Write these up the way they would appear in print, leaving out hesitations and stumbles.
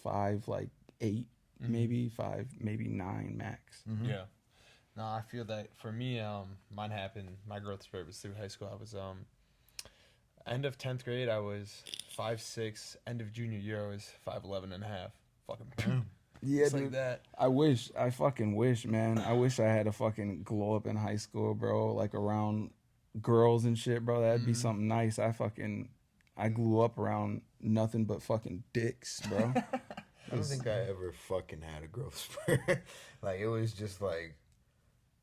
5, like 8, maybe 5, maybe 9 max. Yeah. No, I feel that for me, mine happened. My growth spurt was through high school. I was end of 10th grade, I was 5'6". End of junior year, I was 5'11 and a half. Fucking Yeah, just dude. like that. I fucking wish, man. I wish I had a fucking glow up in high school, bro. Like around girls and shit, bro. That'd be something nice. I grew up around nothing but fucking dicks, bro. I don't think I ever fucking had a growth spurt. Like, it was just like,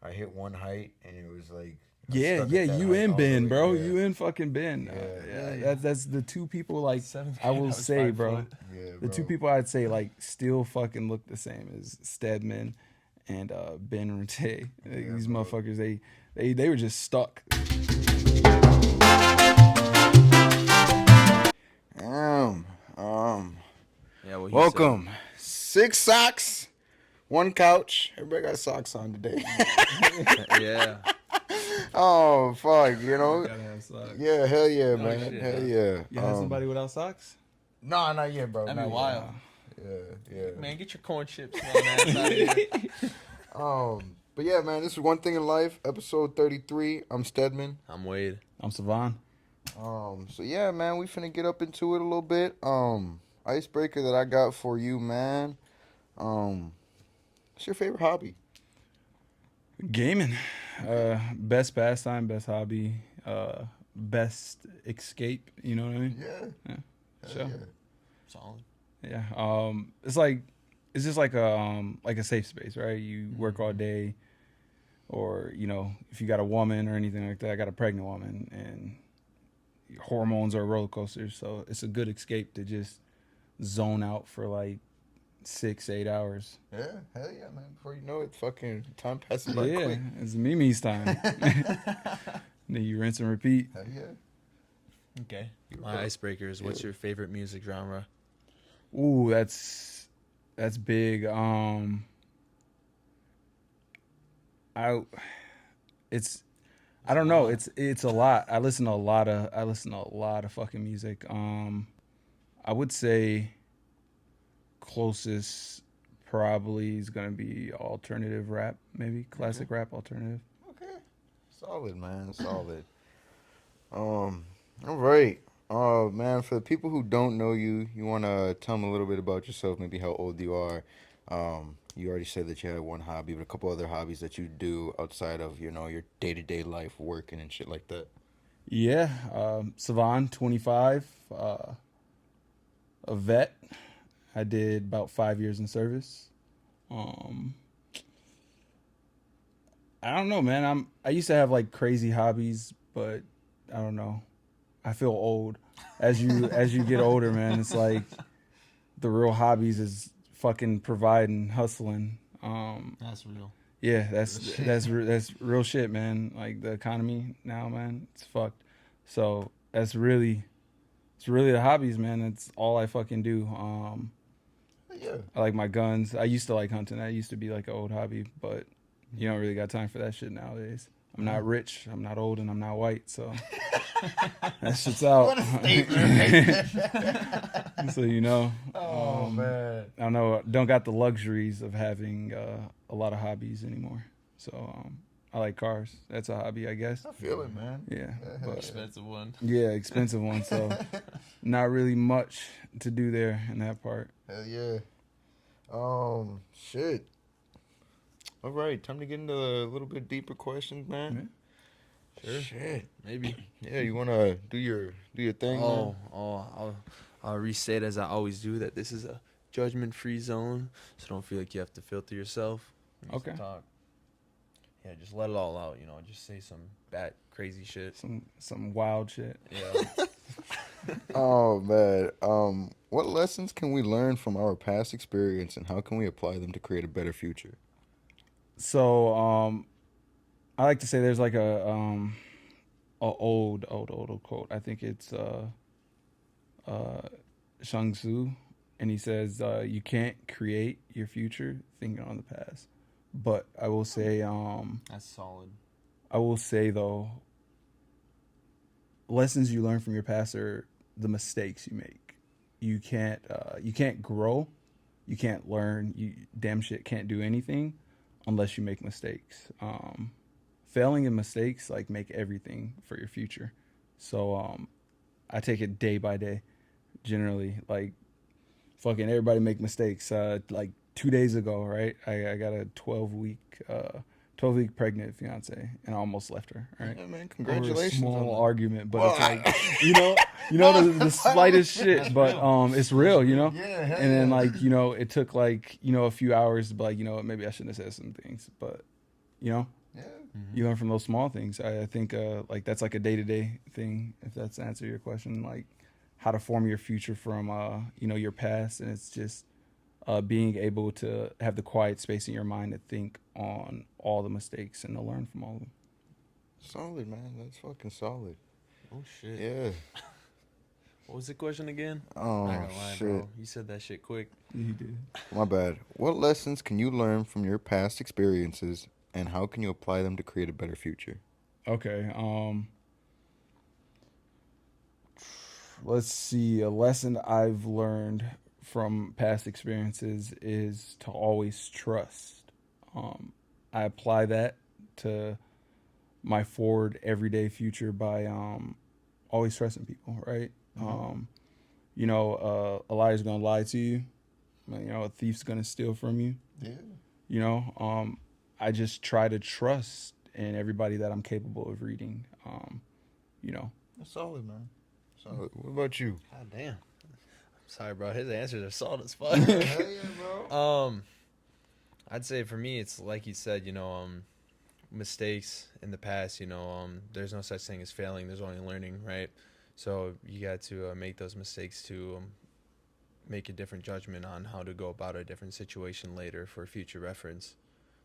I hit one height, and it was like, I was Yeah, stuck yeah, at that you height and all the Ben, way- bro. yeah. You and fucking Ben. Yeah. That's the two people, like, 7th I grade, will was say, 5 bro. foot. Yeah, The bro. two people I'd say, like, still fucking look the same as Stedman and Ben Rente. These bro. motherfuckers, they were just stuck. Yeah, well, Welcome. 6 socks, 1 couch. Everybody got socks on today. Yeah. Oh, fuck, you know? Gotta have socks. Yeah, hell yeah, Oh, man. shit, Hell huh? yeah. You had somebody without socks? Nah, not yet, bro. That'd not be yet. wild. Yeah. Man, get your corn chips on ass out of here. But yeah, man, this is One Thing in Life, episode 33. I'm Stedman. I'm Wade. I'm Savaughn. So yeah, man, we finna get up into it a little bit. Icebreaker that I got for you, man. What's your favorite hobby? Gaming. Best pastime, best hobby, best escape, you know what I mean? Yeah. Sure. Yeah. Solid. Yeah. It's just like a safe space, right? You work all day, or if you got a woman or anything like that. I got a pregnant woman, and your hormones are roller coasters, so it's a good escape to just zone out for like 6-8 hours. Yeah, hell yeah, man. Before you know it, fucking time passes by Yeah, quick. it's Mimi's time. Then you rinse and repeat. Hell yeah. Okay. My icebreaker is, what's your favorite music genre? Ooh, that's big. I don't know. It's a lot. I listen to a lot of fucking music. I would say closest probably is gonna be alternative rap, maybe classic rap alternative. Okay. Solid, man. Solid. All right. Man, for the people who don't know you, you want to tell them a little bit about yourself, maybe how old you are. You already said that you had one hobby, but a couple other hobbies that you do outside of, your day-to-day life, working and shit like that. Yeah, savaughn, 25, a vet. I did about 5 years in service. I don't know, man. I used to have like crazy hobbies, but I don't know. I feel old as you get older, man. It's like the real hobbies is fucking providing, hustling. That's real. Yeah, that's real shit, man. Like the economy now, man, it's fucked. So it's really the hobbies, man. It's all I fucking do. Yeah. I like my guns. I used to like hunting. That used to be like an old hobby, but you don't really got time for that shit nowadays. I'm not rich, I'm not old, and I'm not white, so that shit's out. What a statement. So man. I don't know. Don't got the luxuries of having a lot of hobbies anymore. So I like cars. That's a hobby, I guess. I feel it, man. Yeah, but Expensive one. yeah, expensive one. So not really much to do there in that part. Hell yeah. Shit. All right, time to get into a little bit deeper questions, man. Yeah. Sure. Shit. Maybe. Yeah, you wanna do your thing, man? I'll restate as I always do that this is a judgment-free zone, so don't feel like you have to filter yourself. when you Okay. Talk. Yeah, just let it all out. Just say some bad, crazy shit. Some wild shit. Yeah. Oh man. What lessons can we learn from our past experience, and how can we apply them to create a better future? So I like to say there's like a old quote. I think it's Shang Tzu, and he says you can't create your future thinking on the past. But I will say That's solid. I will say though, lessons you learn from your past are the mistakes you make. You can't grow you can't learn. You damn shit can't do anything unless you make mistakes. Failing and mistakes like make everything for your future. So I take it day by day. Generally, like fucking everybody make mistakes. Like 2 days ago, right? I got a 12-week pregnant fiance, and I almost left her. Right, Yeah, man. over a Congratulations on small that. argument, but Well, it's like the slightest shit, but it's real, Yeah, hell And then yeah. like it took like a few hours to be like maybe I shouldn't have said some things, but Yeah. you learn from those small things. I think like that's like a day-to-day thing, if that's the answer to your question, like how to form your future from your past. And it's just being able to have the quiet space in your mind to think on all the mistakes and to learn from all of them. Solid, man. That's fucking solid. Oh shit. Yeah. What was the question again? Oh, Not gonna lie, shit. bro. You said that shit quick. You did. My bad. What lessons can you learn from your past experiences, and how can you apply them to create a better future? Okay. Let's see. A lesson I've learned from past experiences is to always trust. I apply that to my forward everyday future by always trusting people, right? A liar's gonna lie to you. A thief's gonna steal from you. Yeah. I just try to trust in everybody that I'm capable of reading. That's solid, man. Solid. What about you? God damn. I'm sorry, bro. His answers are solid as fuck. Hell yeah, bro. I'd say for me, it's like you said, mistakes in the past, there's no such thing as failing. There's only learning, right? So you got to make those mistakes to make a different judgment on how to go about a different situation later for future reference.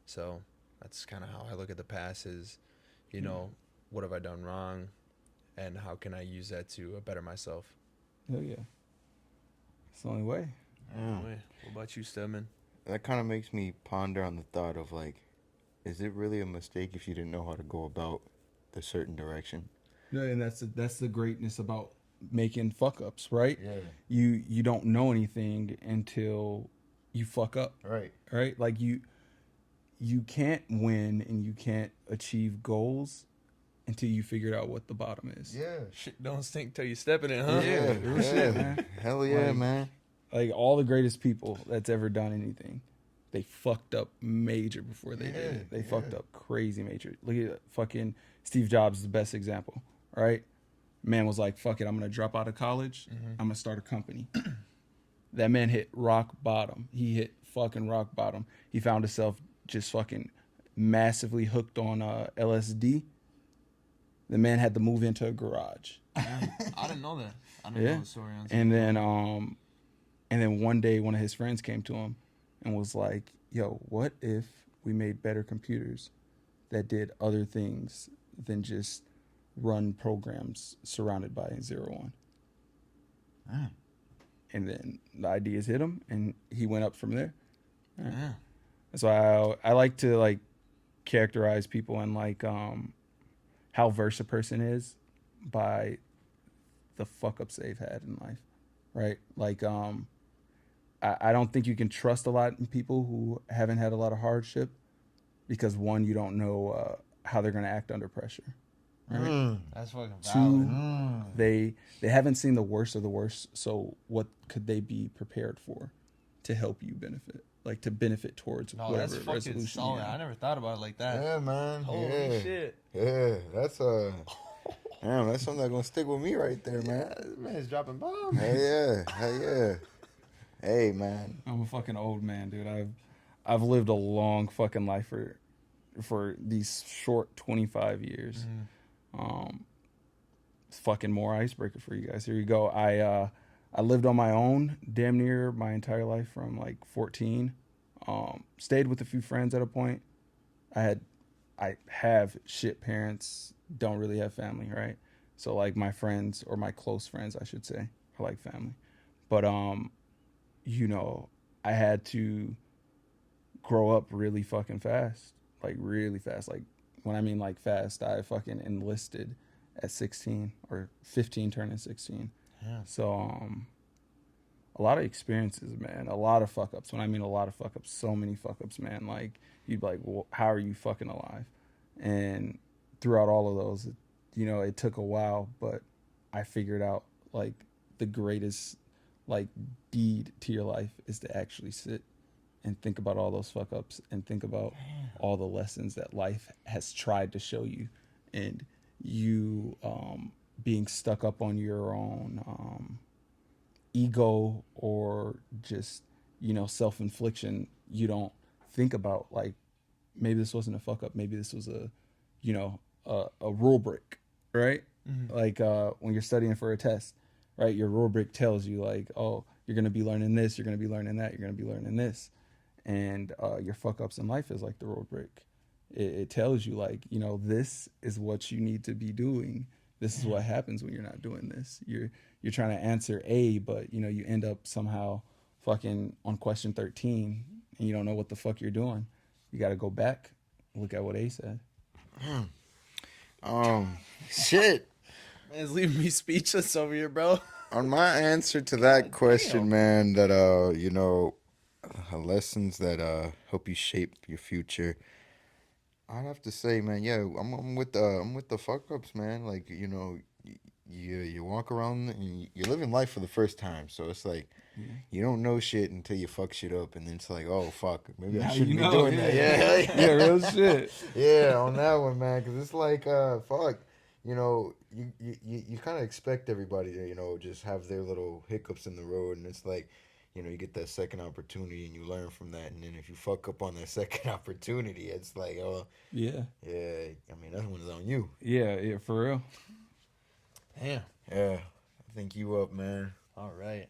So that's kind of how I look at the past is, what have I done wrong and how can I use that to better myself? Hell yeah. It's the only way. Yeah. What about you, Stedman? That kind of makes me ponder on the thought of like, is it really a mistake if you didn't know how to go about the certain direction? Yeah, and that's the greatness about making fuck ups, right? Yeah. You don't know anything until you fuck up, Right. Like you can't win and you can't achieve goals until you figured out what the bottom is. Yeah. Shit don't stink till you step in it, huh? Yeah. real shit, man. Hell yeah, Like- man. Like all the greatest people that's ever done anything, they fucked up major before they did Yeah, it. They yeah. fucked up crazy major. Look at fucking Steve Jobs is the best example, right? Man was like, fuck it, I'm gonna drop out of college. I'm gonna start a company. That man hit rock bottom. He hit fucking rock bottom. He found himself just fucking massively hooked on LSD. The man had to move into a garage. I didn't know that. I didn't Yeah. know the story on And then one day one of his friends came to him and was like, yo, what if we made better computers that did other things than just run programs surrounded by 0-1? Mm. And then the ideas hit him and he went up from there. Yeah. So I like to like characterize people and like how versed a person is by the fuck ups they've had in life, right? Like I don't think you can trust a lot in people who haven't had a lot of hardship because one, you don't know how they're going to act under pressure. Right? That's fucking Two, valid. they haven't seen the worst of the worst, so what could they be prepared for to help you benefit? Like to benefit towards No, whatever that's fucking resolution. solid. You I have. never thought about it like that. Yeah, man. Holy yeah. shit. Yeah. That's damn, that's something that's gonna stick with me right there, man. This man's dropping bombs. Hell yeah. Hell yeah. Hey, man. I'm a fucking old man, dude. I've lived a long fucking life for these short 25 years. It's fucking more icebreaker for you guys. Here you go. I lived on my own damn near my entire life from like 14. Stayed with a few friends at a point. I have shit parents, don't really have family, right? So like my friends, or my close friends I should say, are like family. But I had to grow up really fucking fast. Like really fast. Like when I mean like fast, I fucking enlisted at 16 or 15 turning 16. Yeah. So a lot of experiences, man. A lot of fuck ups. When I mean a lot of fuck ups, so many fuck ups, man. Like you'd be like, well, how are you fucking alive? And throughout all of those, it took a while, but I figured out like the greatest like deed to your life is to actually sit and think about all those fuck ups and think about all the lessons that life has tried to show you, and you being stuck up on your own ego or just self-infliction. You don't think about like maybe this wasn't a fuck up, maybe this was a you know a rule break, right? Mm-hmm. Like when you're studying for a test, right? Your rubric tells you like, oh, you're gonna be learning this, you're gonna be learning that, you're gonna be learning this, and your fuck ups in life is like the rubric. It tells you like, this is what you need to be doing. This is what happens when you're not doing this. You're trying to answer A, but you end up somehow fucking on question 13, and you don't know what the fuck you're doing. You got to go back, look at what A said. Shit. Man, it's leaving me speechless over here, bro. On my answer to that question, man, that lessons that help you shape your future. I'd have to say, man, yeah, I'm with the fuck ups, man. Like you walk around and you're living life for the first time, so it's like Yeah. you don't know shit until you fuck shit up, and then it's like, oh fuck, maybe I Now shouldn't you be know, doing yeah. that. Yeah, Yeah, real shit. yeah, on that one, man, because it's like, fuck, you kind of expect everybody to, just have their little hiccups in the road, and it's like, you get that second opportunity and you learn from that, and then if you fuck up on that second opportunity, it's like, oh, Yeah. yeah, I mean, that one's on you. Yeah, for real. Damn. Yeah, I think you up, man. All right.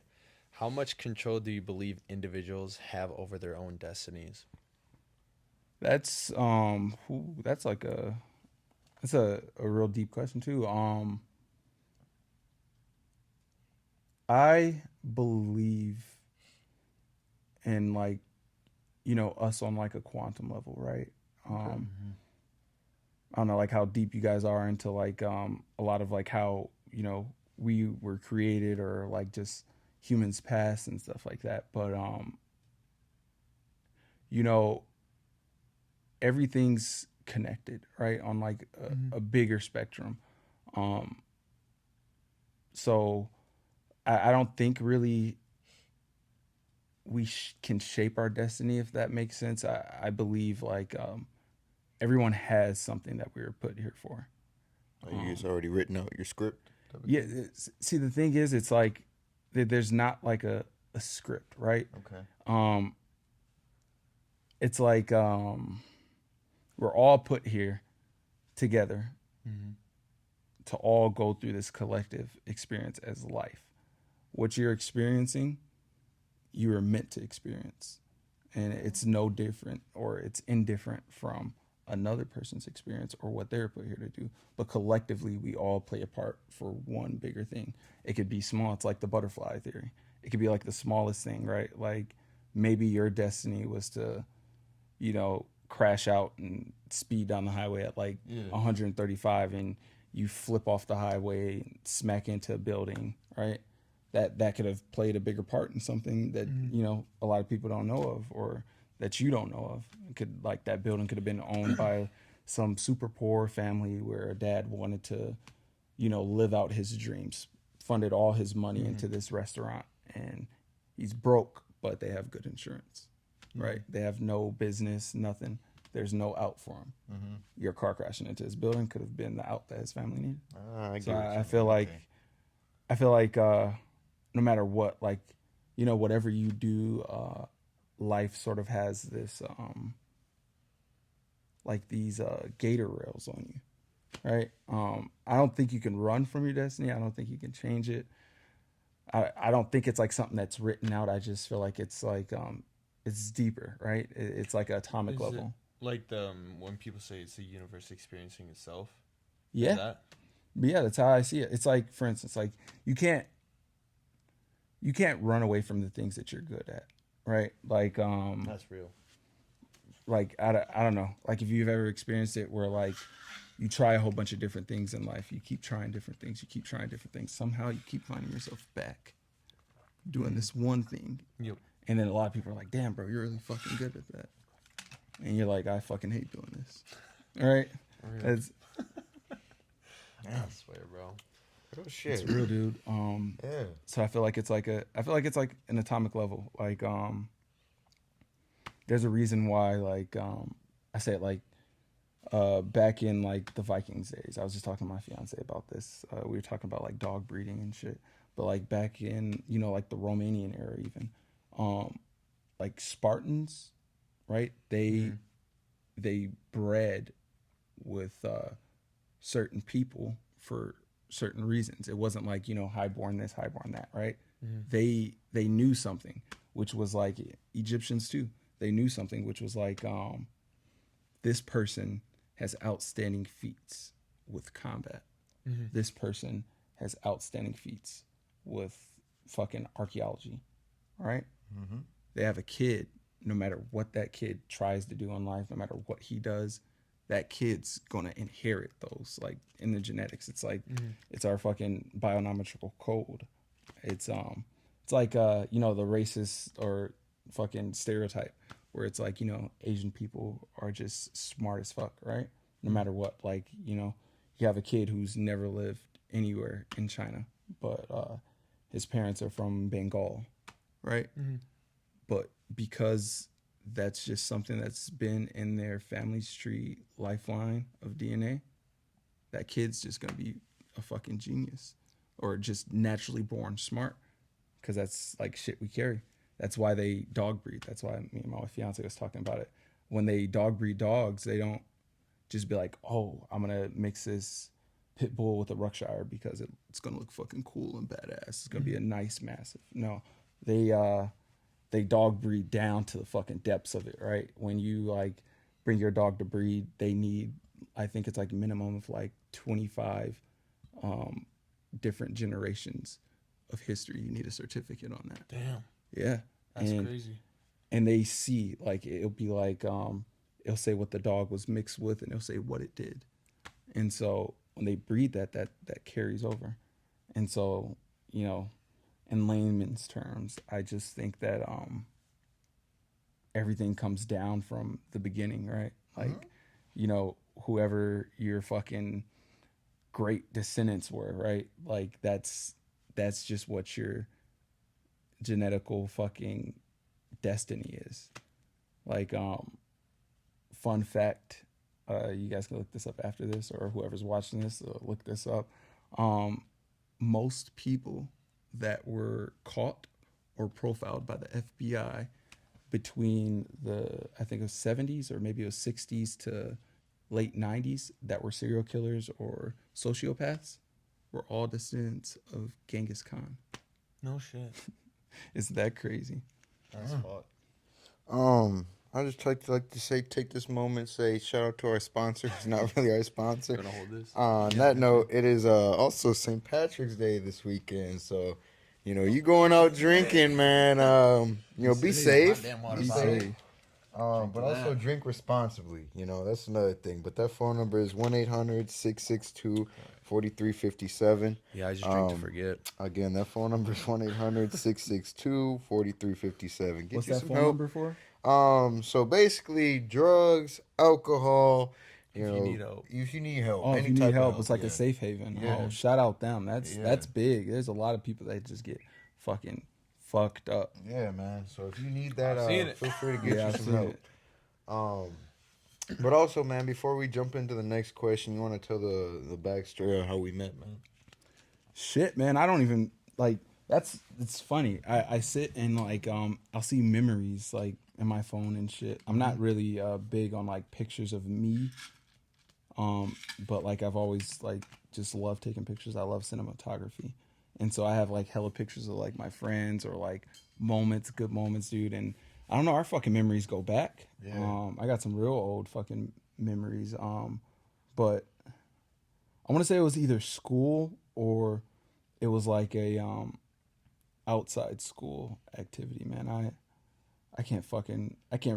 How much control do you believe individuals have over their own destinies? That's that's like a real deep question too. I believe in like us on like a quantum level, right? Um I don't know like how deep you guys are into like a lot of like how we were created or like just humans past and stuff like that, but you know everything's connected, right? On like a bigger spectrum. Um, so I don't think really we can shape our destiny, if that makes sense. I believe like everyone has something that we were put here for. Like you just already written out your script. Yeah. See, the thing is, it's like there's not like a script, right? Okay. Um, it's like we're all put here together to all go through this collective experience as life. What you're experiencing, you are meant to experience. And it's no different or it's indifferent from another person's experience or what they're put here to do. But collectively, we all play a part for one bigger thing. It could be small. It's like the butterfly theory. It could be like the smallest thing, right? Like maybe your destiny was to, crash out and speed down the highway at like 135 and you flip off the highway, smack into a building, right? That could have played a bigger part in something that a lot of people don't know of or that you don't know of. It could like that building could have been owned by some super poor family where a dad wanted to live out his dreams, funded all his money into this restaurant, and he's broke, but they have good insurance, right? They have no business, nothing. There's no out for him. Your car crashing into his building could have been the out that his family needed. I feel like no matter what, like whatever you do, life sort of has this like these gator rails on you, right? I don't think you can run from your destiny. I don't think you can change it. I don't think it's like something that's written out. I just feel like it's like it's deeper, right? It's like atomic level. Like when people say it's the universe experiencing itself. Yeah. That? Yeah, that's how I see it. It's like, for instance, like you can't run away from the things that you're good at, right? Like That's real. Like I don't know, like if you've ever experienced it where like you try a whole bunch of different things in life, you keep trying different things, somehow you keep finding yourself back doing this one thing. Yep. And then a lot of people are like, damn, bro, you're really fucking good at that. And you're like, I fucking hate doing this. All right? Real. It's I swear, bro. Oh, shit. it's real, dude. Yeah. So I feel like it's like an atomic level. Like there's a reason why like I say it like back in like the Vikings days. I was just talking to my fiance about this. We were talking about like dog breeding and shit. But like back in, you know, like the Romanian era even, like Spartans, right? They bred with certain people for certain reasons. It wasn't like, you know, highborn this, highborn that, right? They knew something, which was like Egyptians too. They knew something, which was like this person has outstanding feats with combat. This person has outstanding feats with fucking archaeology, right? They have a kid. No matter what that kid tries to do in life, no matter what he does, that kid's gonna inherit those. Like in the genetics, it's like it's our fucking bionomical code. It's like you know, the racist or fucking stereotype where it's like, you know, Asian people are just smart as fuck, right? No matter what. Like, you know, you have a kid who's never lived anywhere in China, but his parents are from Bengal, right? But because that's just something that's been in their family's tree lifeline of DNA, that kid's just gonna be a fucking genius or just naturally born smart, because that's like shit we carry. That's why they dog breed. That's why me and my fiance was talking about it. When they dog breed dogs, they don't just be like, oh, I'm gonna mix this pit bull with a Yorkshire because it's gonna look fucking cool and badass. It's gonna be a nice massive. No, they dog breed down to the fucking depths of it, right? When you like bring your dog to breed, they need, I think it's like minimum of like 25 different generations of history. You need a certificate on that. Damn. Yeah. That's crazy. And they see, like, it'll be like, it'll say what the dog was mixed with and it'll say what it did. And so when they breed that carries over. And so, you know, in layman's terms, I just think that everything comes down from the beginning, right? Like, you know, whoever your fucking great descendants were, right? Like that's just what your genetical fucking destiny is. Like, fun fact, you guys can look this up after this, or whoever's watching this, look this up. Most people that were caught or profiled by the FBI between the, I think it was 70s or maybe it was 60s to late 90s that were serial killers or sociopaths were all descendants of Genghis Khan. No shit. Isn't that crazy? That's fucked. I just like to say, take this moment, say shout out to our sponsor. It's not really our sponsor. Gonna hold this. On that note, it is also St. Patrick's Day this weekend, so you know you going out drinking, man. You know, be safe. Be safe. But also drink responsibly. You know, that's another thing. But that phone number is 1-800-662-4357. Yeah, I just drink to forget. Again, that phone number is 1-800-662-4357. Get What's you that some phone help. number for? So basically, drugs, alcohol. You know, you need help. If you need help, Oh, if any you type need of help, it's like a safe haven. Yeah. Oh, shout out them. That's Yeah. that's big. There's a lot of people that just get fucking fucked up. Yeah, man. So if you need that, I've seen it. feel free to get Yeah, you I've some seen help. it. But also, man, before we jump into the next question, you want to tell the backstory of how we met, man? Shit, man. I don't even like. It's funny. I sit and like I'll see memories like in my phone and shit. I'm not really big on like pictures of me. But like I've always like just loved taking pictures. I love cinematography. And so I have like hella pictures of like my friends or like moments, good moments, dude. And I don't know, our fucking memories go back. Yeah. I got some real old fucking memories. But I want to say it was either school or it was like a outside school activity, man. I can't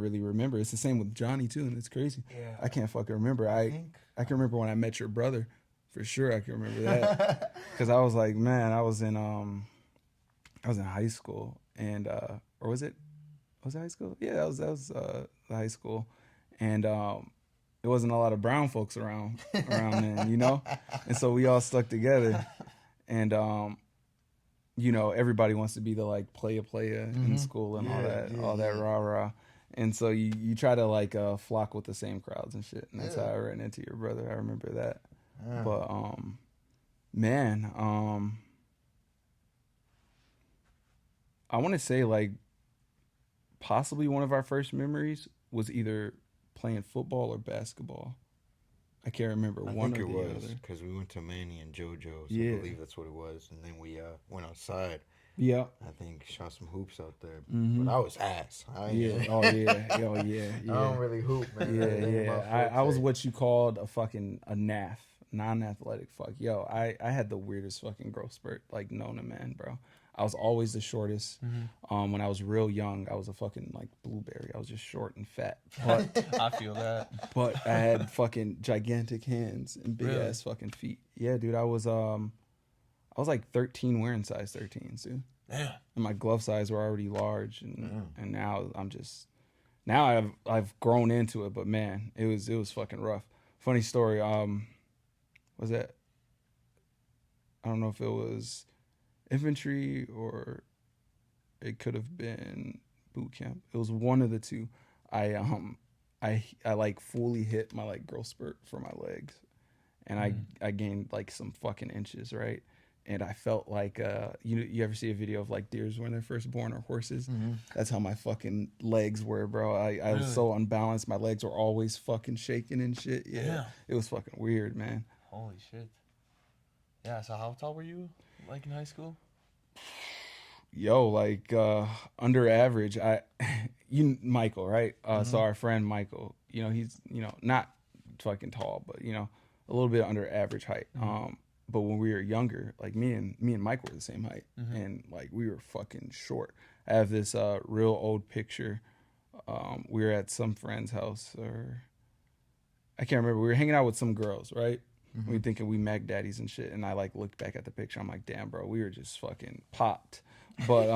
really remember. It's the same with Johnny too, and it's crazy. Yeah. I can't fucking remember. I can remember when I met your brother, for sure. I can remember that because I was like, man, I was I was in high school, and or was it high school? Yeah, that was the high school, and there wasn't a lot of brown folks around then, you know, and so we all stuck together, and you know, everybody wants to be the like playa in school and all that rah rah. And so you try to like flock with the same crowds and shit. And that's how I ran into your brother. I remember that. Yeah. But man, I want to say like possibly one of our first memories was either playing football or basketball. I can't remember I one think or it the was other. because we went to Manny and JoJo's. Yeah. I believe that's what it was. And then we went outside. Yeah. I think shot some hoops out there. Mhm. But I was ass. Yeah. Oh yeah. Oh yeah. Yeah. I don't really hoop, man. Yeah, Everything my yeah. folks I was say. what you called a fucking a NAF, non-athletic fuck. Yo, I had the weirdest fucking growth spurt like known to man, bro. I was always the shortest. When I was real young, I was a fucking like blueberry. I was just short and fat. But I feel that. but I had fucking gigantic hands and big Really? ass fucking feet. Yeah, dude. I was like 13 wearing size 13s, dude. Damn. And my glove size were already large, and now I'm just now I've grown into it, but man, it was fucking rough. Funny story. Was that I don't know if it was infantry or it could have been boot camp. It was one of the two. I like fully hit my like growth spurt for my legs, and I gained like some fucking inches, right? And I felt like you ever see a video of like deers when they're first born or horses? That's how my fucking legs were, bro. I was Really? so unbalanced. My legs were always fucking shaking and shit. Yeah, Damn. it was fucking weird, man. Holy shit. Yeah, so how tall were you, like, in high school? Yo, like under average. Michael, right? So our friend Michael, you know, he's not fucking tall, but a little bit under average height. But when we were younger, like me and Mike were the same height, and like we were fucking short. I have this real old picture. We were at some friend's house, or I can't remember. We were hanging out with some girls, right? We thinking we Mac daddies and shit, and I like looked back at the picture. I'm like, damn, bro, we were just fucking popped. But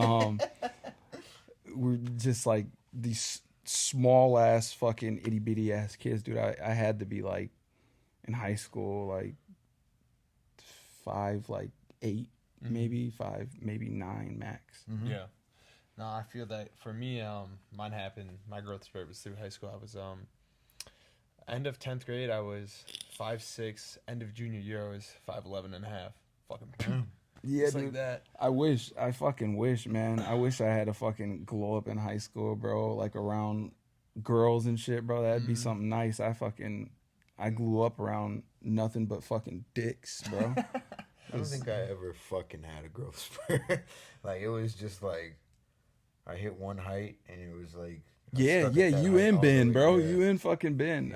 we're just like these small ass fucking itty bitty ass kids, dude. I had to be like in high school, like 5, like 8, maybe 5, maybe 9 max. Yeah. No, I feel that for me, mine happened. My growth spurt was through high school. I was end of 10th grade. I was 5'6". End of junior year, I was 5'11 and a half. Fucking Yeah, just dude. like that. I fucking wish, man. I wish I had a fucking glow up in high school, bro. Like around girls and shit, bro. That'd be something nice. I grew up around nothing but fucking dicks, bro. I don't think I ever fucking had a growth spurt. Like, it was just like, I hit one height, and it was like... I Yeah, stuck yeah, at that you height in all the Ben, way, bro. yeah. You in fucking Ben.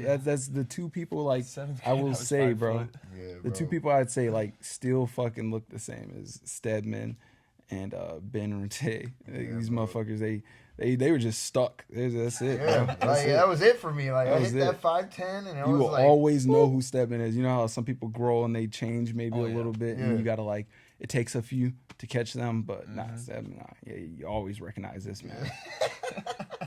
Yeah. That's the two people, like, 7th I grade, will was say, 5 bro. foot. Yeah, The two bro. people I'd say, like, still fucking look the same as Stedman and Ben Rente. These bro. motherfuckers, they were just stuck. That's it, bro. Yeah, That's like, it. that was it for me. Like, That I was hit that it. 5'10", and I You was will like... always know who Stedman is. You know how some people grow and they change maybe Oh, a yeah. little bit, Yeah. and you gotta like it takes a few to catch them, but not Stedman. Nah. Yeah, you always recognize this man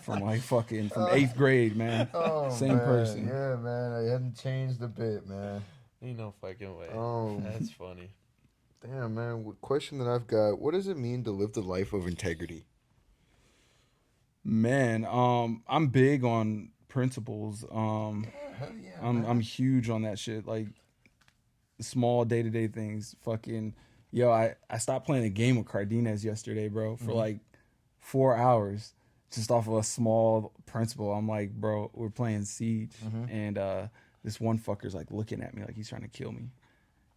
from like fucking from 8th grade, man. Oh, Same man. person. Yeah, man. I hadn't changed a bit, man. Ain't no fucking way. Oh. That's funny. Damn, man. Question that I've got. What does it mean to live the life of integrity? Man, I'm big on principles. Hell yeah, I'm huge on that shit. Like small day-to-day things. Fucking yo, I stopped playing a game with Cardenas yesterday, bro, for like 4 hours just off of a small principle. I'm like, bro, we're playing Siege, and this one fucker's like looking at me like he's trying to kill me.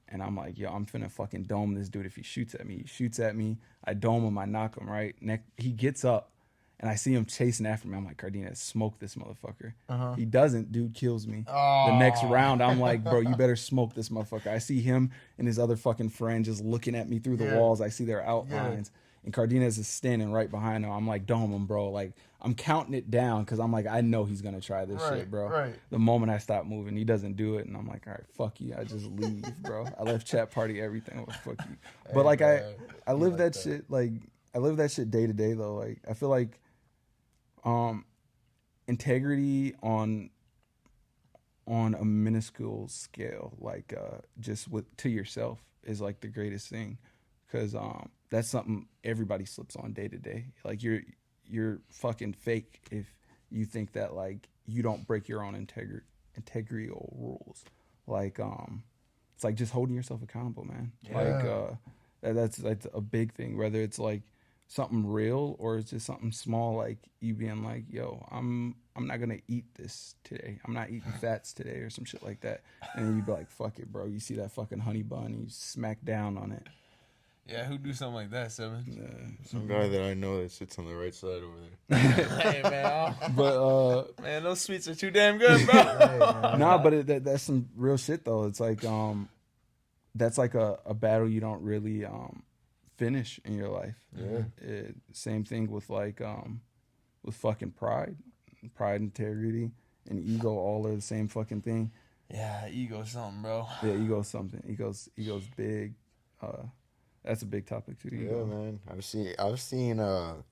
And I'm like, yo, I'm finna fucking dome this dude if he shoots at me. He shoots at me. I dome him. I knock him, right? He gets up, and I see him chasing after me. I'm like, Cardenas, smoke this motherfucker. He doesn't. Dude kills me. The next round, I'm like, bro, you better smoke this motherfucker. I see him and his other fucking friend just looking at me through the walls. I see their outlines. and Cardenas is standing right behind him. I'm like, dome him, bro. Like, I'm counting it down because I'm like, I know he's gonna try this shit, bro. Right. The moment I stop moving, he doesn't do it, and I'm like, all right, fuck you. I just leave, bro. I left chat party, everything. Like, fuck you. But like, I live that shit. Like, I live that shit day to day though. Like, I feel like, integrity on a minuscule scale, like just with to yourself, is like the greatest thing, because that's something everybody slips on day to day. Like you're fucking fake if you think that like you don't break your own integral rules. Like it's like just holding yourself accountable, man. Yeah. Like that's a big thing, whether it's like something real or it's just something small, like you being like, yo, I'm not gonna eat this today. I'm not eating fats today or some shit like that. And then you be like, fuck it, bro. You see that fucking honey bun and you smack down on it. Yeah, who do something like that, Simmons? Some guy that I know that sits on the right side over there. Hey, man. But Man, those sweets are too damn good, bro. nah, but that's some real shit though. It's like that's like a battle you don't really finish in your life. Yeah. Same thing with like with fucking pride, integrity, and ego. All are the same fucking thing. Yeah, ego something, bro. Yeah, ego's something. Ego's big. That's a big topic too. Yeah, Ego. man. I've seen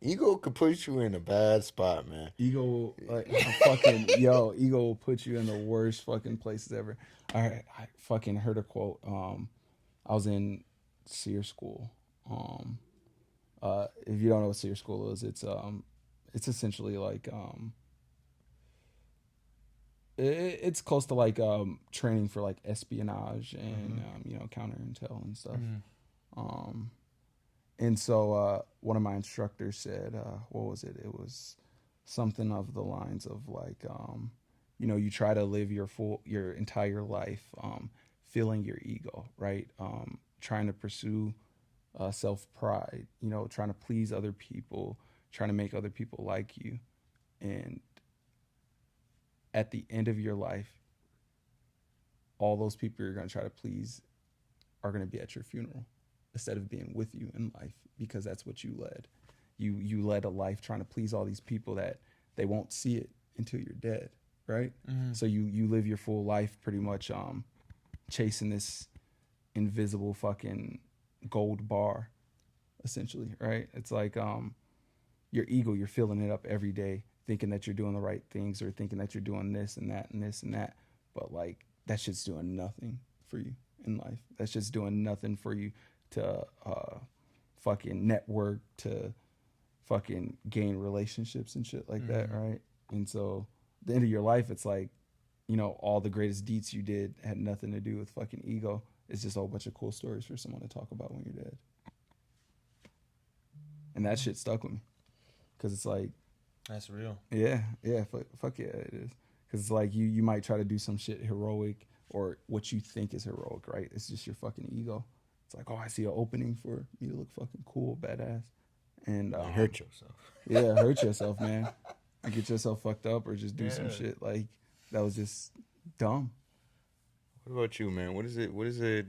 ego could put you in a bad spot, man. Ego, like fucking ego will put you in the worst fucking places ever. I fucking heard a quote. I was in SEER school. If you don't know what SEER school is, it's essentially like it's close to like training for like espionage and counter intel and stuff. And so one of my instructors said, what was it? It was something of the lines of like, you try to live your entire life feeling your ego, right? Trying to pursue self-pride, trying to please other people, trying to make other people like you. And at the end of your life, all those people you're going to try to please are going to be at your funeral instead of being with you in life, because that's what you led. You led a life trying to please all these people that they won't see it until you're dead, right? So you live your full life pretty much chasing this invisible fucking gold bar, essentially, right? It's like your ego, you're filling it up every day, thinking that you're doing the right things or thinking that you're doing this and that and this and that. But like that shit's doing nothing for you in life. That's just doing nothing for you to fucking network, to fucking gain relationships and shit like that, right? And so at the end of your life, it's like, all the greatest deeds you did had nothing to do with fucking ego. It's just a whole bunch of cool stories for someone to talk about when you're dead. And that shit stuck with me. Because it's like... That's real. Yeah, fuck yeah, it is. Because it's like you might try to do some shit heroic or what you think is heroic, right? It's just your fucking ego. It's like, oh, I see an opening for me to look fucking cool, badass. And hurt yourself. Yeah, hurt yourself, man. And get yourself fucked up or just do some shit like that was just dumb. What about you, man? What is it? What is the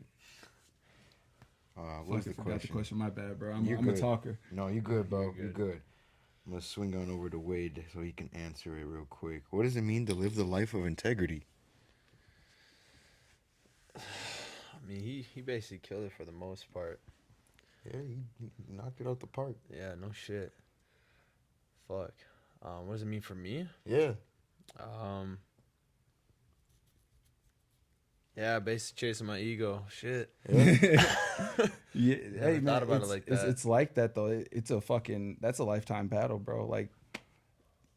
question? My bad, bro. I'm a talker. No, you good, bro. You're good. I'm gonna swing on over to Wade so he can answer it real quick. What does it mean to live the life of integrity? I mean, he basically killed it for the most part. Yeah, he knocked it out the park. Yeah, no shit. Fuck. What does it mean for me? Yeah. Yeah, basically chasing my ego. Shit. Yeah, hey man, thought about it like that. It's like that though. That's a lifetime battle, bro. Like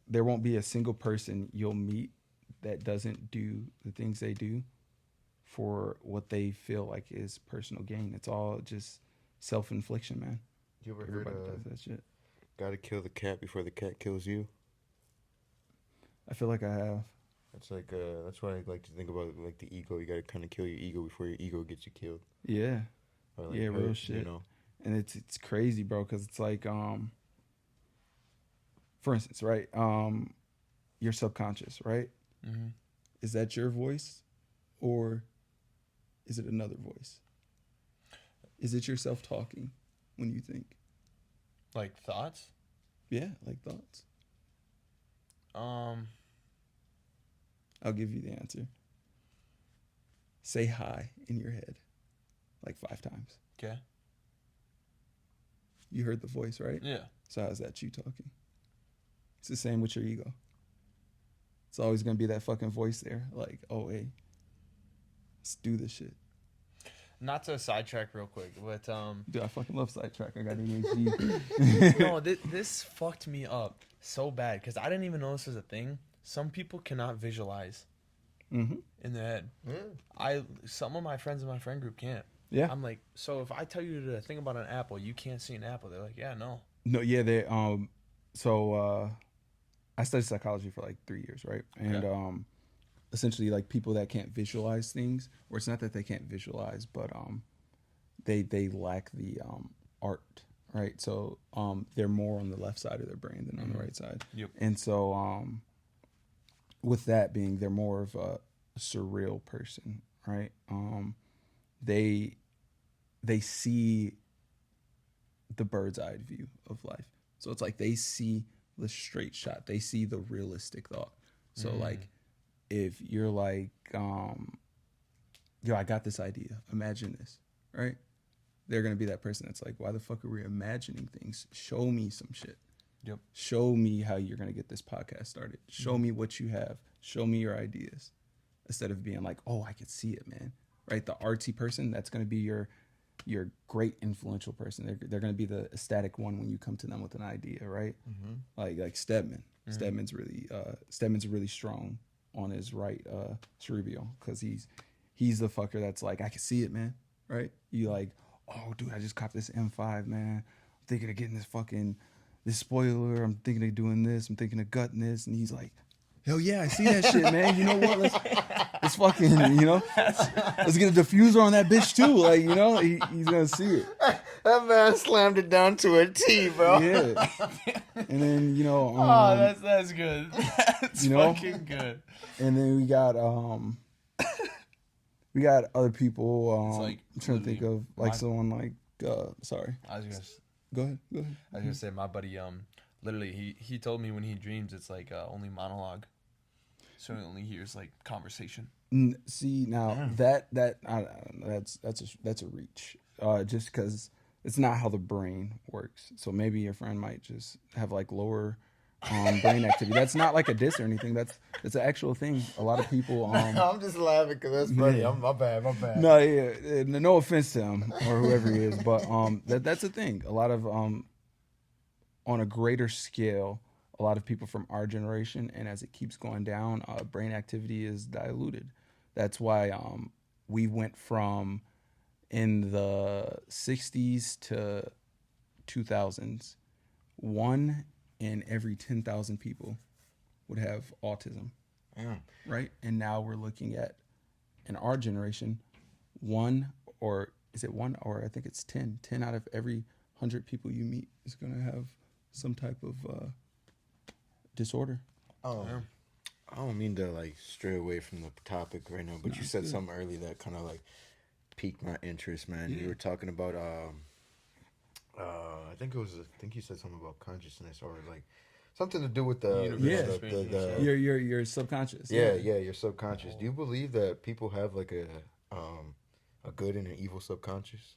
there won't be a single person you'll meet that doesn't do the things they do for what they feel like is personal gain. It's all just self-infliction, man. You ever Everybody heard does that shit. Gotta kill the cat before the cat kills you? I feel like I have. That's like that's what I like to think about, like the ego. You gotta kind of kill your ego before your ego gets you killed. Yeah. Or like Yeah, hurt, real shit. And it's crazy, bro, because it's like for instance, right? Your subconscious, right? Mm-hmm. Is that your voice, or is it another voice? Is it yourself talking when you think? Like thoughts? Yeah, like thoughts. Um, I'll give you the answer. Say hi in your head like 5 times. okay. You heard the voice, right? Yeah. So how's that you talking? It's the same with your ego. It's always going to be that fucking voice there. Like, oh, hey, let's do this shit. Not to sidetrack real quick, but Dude, I fucking love sidetrack. I got ADHD. no, this fucked me up so bad because I didn't even know this was a thing. Some people cannot visualize Mm-hmm. in their head. Some of my friends in my friend group can't. Yeah. I'm like, so if I tell you to think about an apple, you can't see an apple. They're like, yeah, no. No, yeah, they I studied psychology for like 3 years, right? And Okay. Essentially like people that can't visualize things, or it's not that they can't visualize, but they lack the art, right? So they're more on the left side of their brain than on the right side. Yep. And so with that being, they're more of a surreal person, right? They see the bird's eye view of life. So it's like they see the straight shot. They see the realistic thought. So like if you're like, yo, I got this idea. Imagine this, right? They're gonna be that person that's like, why the fuck are we imagining things? Show me some shit. Yep. Show me how you're gonna get this podcast started. Show me what you have. Show me your ideas. Instead of being like, oh, I could see it, man. Right? The artsy person, that's gonna be your great influential person. They're gonna be the ecstatic one when you come to them with an idea, right? Like Stedman. Stedman's really strong on his right cerebral because he's the fucker that's like, I can see it, man. Right? You like, oh dude, I just copped this M5, man. I'm thinking of getting this spoiler. I'm thinking of doing this. I'm thinking of gutting this. And he's like, hell yeah, I see that shit, man. You know what? Let's fucking, let's get a diffuser on that bitch too. Like, he's gonna see it. That man slammed it down to a T, bro. Yeah. And then, Oh, that's good. That's fucking good. and then we got other people. It's like I'm trying to think of like my- someone like sorry. I was gonna Go ahead. I was gonna say my buddy literally he told me when he dreams it's like only monologue, so he only hears like conversation. See now that's a reach. Just because it's not how the brain works. So maybe your friend might just have like lower brain activity. That's not like a diss or anything. That's an actual thing. A lot of people. I'm just laughing because that's funny. Yeah. My bad. No, yeah, no offense to him or whoever he is, but that's a thing. A lot of on a greater scale, a lot of people from our generation, and as it keeps going down, brain activity is diluted. That's why we went from in the 60s to 2000s, 1 in every 10,000 people would have autism, right? And now we're looking at, in our generation, or I think it's 10 out of every 100 people you meet is going to have some type of disorder. I don't mean to like stray away from the topic right now, but you said something earlier that kind of like piqued my interest, man. You were talking about I think you said something about consciousness or like something to do with Your subconscious. your subconscious. Do you believe that people have like a good and an evil subconscious?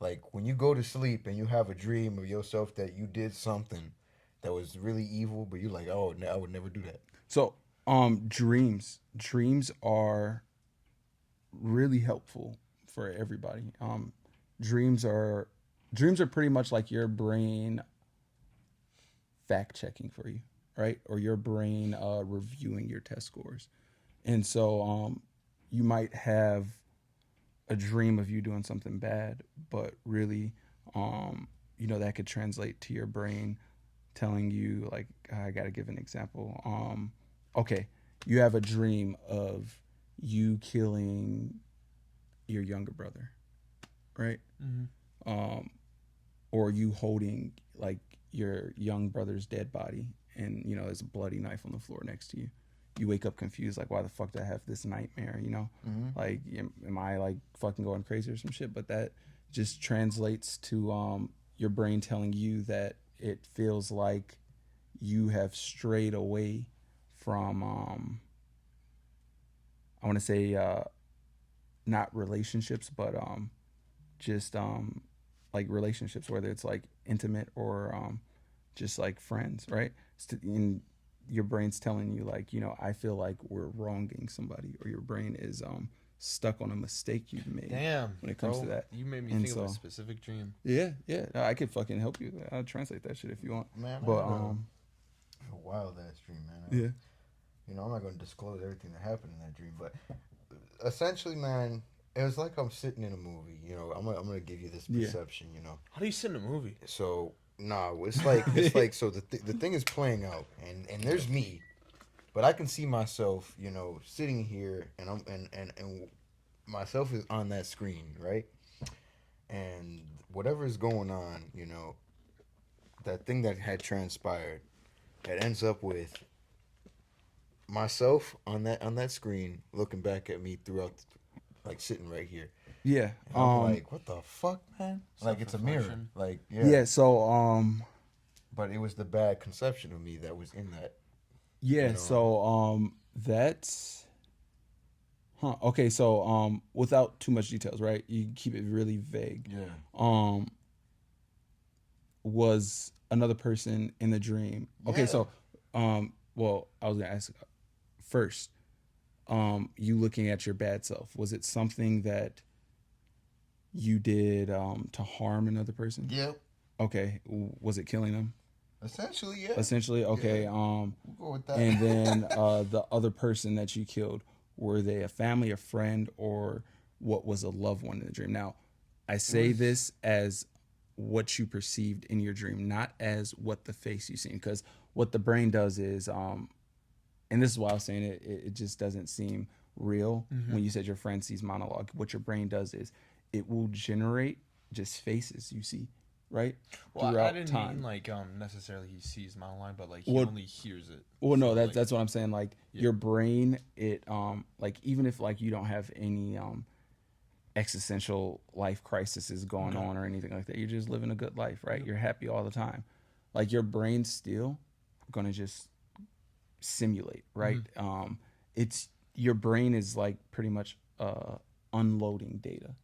Like when you go to sleep and you have a dream of yourself that you did something that was really evil, but you're like, oh, I would never do that. So, dreams are really helpful for everybody. Dreams are pretty much like your brain fact checking for you, right? Or your brain reviewing your test scores. And so, you might have a dream of you doing something bad, but really, that could translate to your brain telling you, like, I got to give an example. Okay, you have a dream of you killing your younger brother, right? Or you holding like your young brother's dead body, and there's a bloody knife on the floor next to you. You wake up confused, like, why the fuck did I have this nightmare? Like, am I like fucking going crazy or some shit? But that just translates to your brain telling you that it feels like you have strayed away from I want to say not relationships, but just like relationships, whether it's like intimate or just like friends, right? In your brain's telling you like, I feel like we're wronging somebody, or your brain is stuck on a mistake you've made Damn, when it comes to bro, that. you made me And think of a so specific dream. yeah, yeah, no, I could fucking help you. I'll translate that shit if you want. Man, I But had a wild ass dream, man. yeah, I'm not going to disclose everything that happened in that dream, but essentially, man, it was like I'm sitting in a movie. I'm gonna give you this yeah, perception. How do you sit in a movie? So no, it's like so the thing is playing out, and there's me, but I can see myself, sitting here, and and myself is on that screen, right? And whatever is going on, that thing that had transpired, it ends up with myself on that screen looking back at me throughout, like sitting right here. yeah. And I'm like, what the fuck, man? Like, it's a mirror. Self-reflection. Like, Yeah. yeah. So But it was the bad conception of me that was in that, you yeah. know. So that's huh. Okay. So without too much details, right? You keep it really vague. Yeah. Um, was another person in the dream? Okay. Yeah. So well, I was gonna ask first. You looking at your bad self, was it something that you did to harm another person? Yep. Okay. Was it killing them? Essentially, yeah. Essentially, okay. Yeah. We'll go with that. And then the other person that you killed, were they a family, a friend, or what was a loved one in the dream? Now, I say was- this as what you perceived in your dream, not as what the face you seen, because what the brain does is, and this is why I was saying it just doesn't seem real when you said your friend sees monologue. What your brain does is it will generate just faces you see, right? Well, I Throughout didn't time. mean like necessarily he sees my line, but like he Well, only hears it. Well, no, So, that's like, that's what I'm saying. Like Yeah. your brain, it like even if like you don't have any existential life crises going Okay. on or anything like that, you're just living a good life, right? You're happy all the time. Like your brain's still gonna just simulate, right? It's your brain is like pretty much unloading data,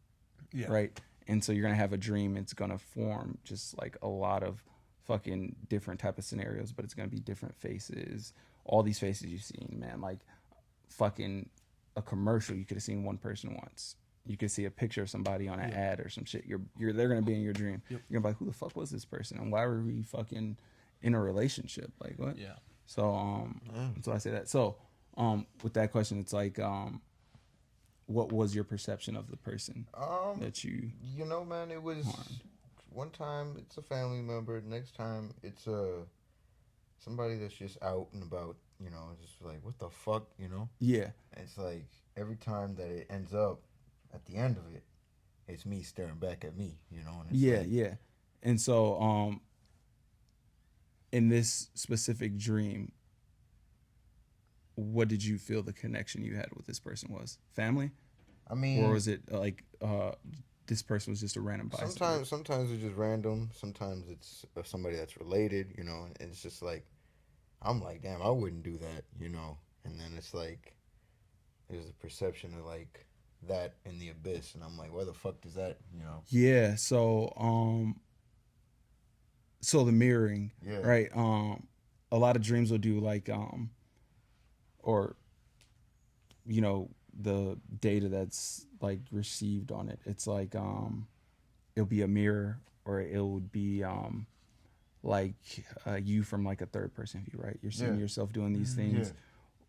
Yeah. right? And so you're gonna have a dream. It's gonna form just like a lot of fucking different type of scenarios, but it's gonna be different faces. All these faces you've seen, man. Like fucking a commercial, you could have seen one person once. You could see a picture of somebody on an ad or some shit. They're gonna be in your dream. Yep. You're gonna be like, who the fuck was this person, and why were we fucking in a relationship? Like what? Yeah. So so I say that. So with that question, it's like what was your perception of the person that you Man, it was harmed? one time it's a family member, next time it's somebody that's just out and about, just like what the fuck. Yeah, It's like every time that it ends up at the end of it, it's me staring back at me. And it's yeah, like, yeah. And so in this specific dream, what did you feel the connection you had with this person was? Family? I mean, Or was it like this person was just a random bystander? sometimes it's just random. Sometimes it's somebody that's related. And it's just like I'm like, damn, I wouldn't do that. And then it's like there's a perception of like that in the abyss, and I'm like, where the fuck does that? Yeah, so the mirroring, Yeah. right? A lot of dreams will do like or the data that's like received on it. It's like it'll be a mirror, or it would be like you from like a third person view, right? You're seeing Yeah. yourself doing these things, Yeah.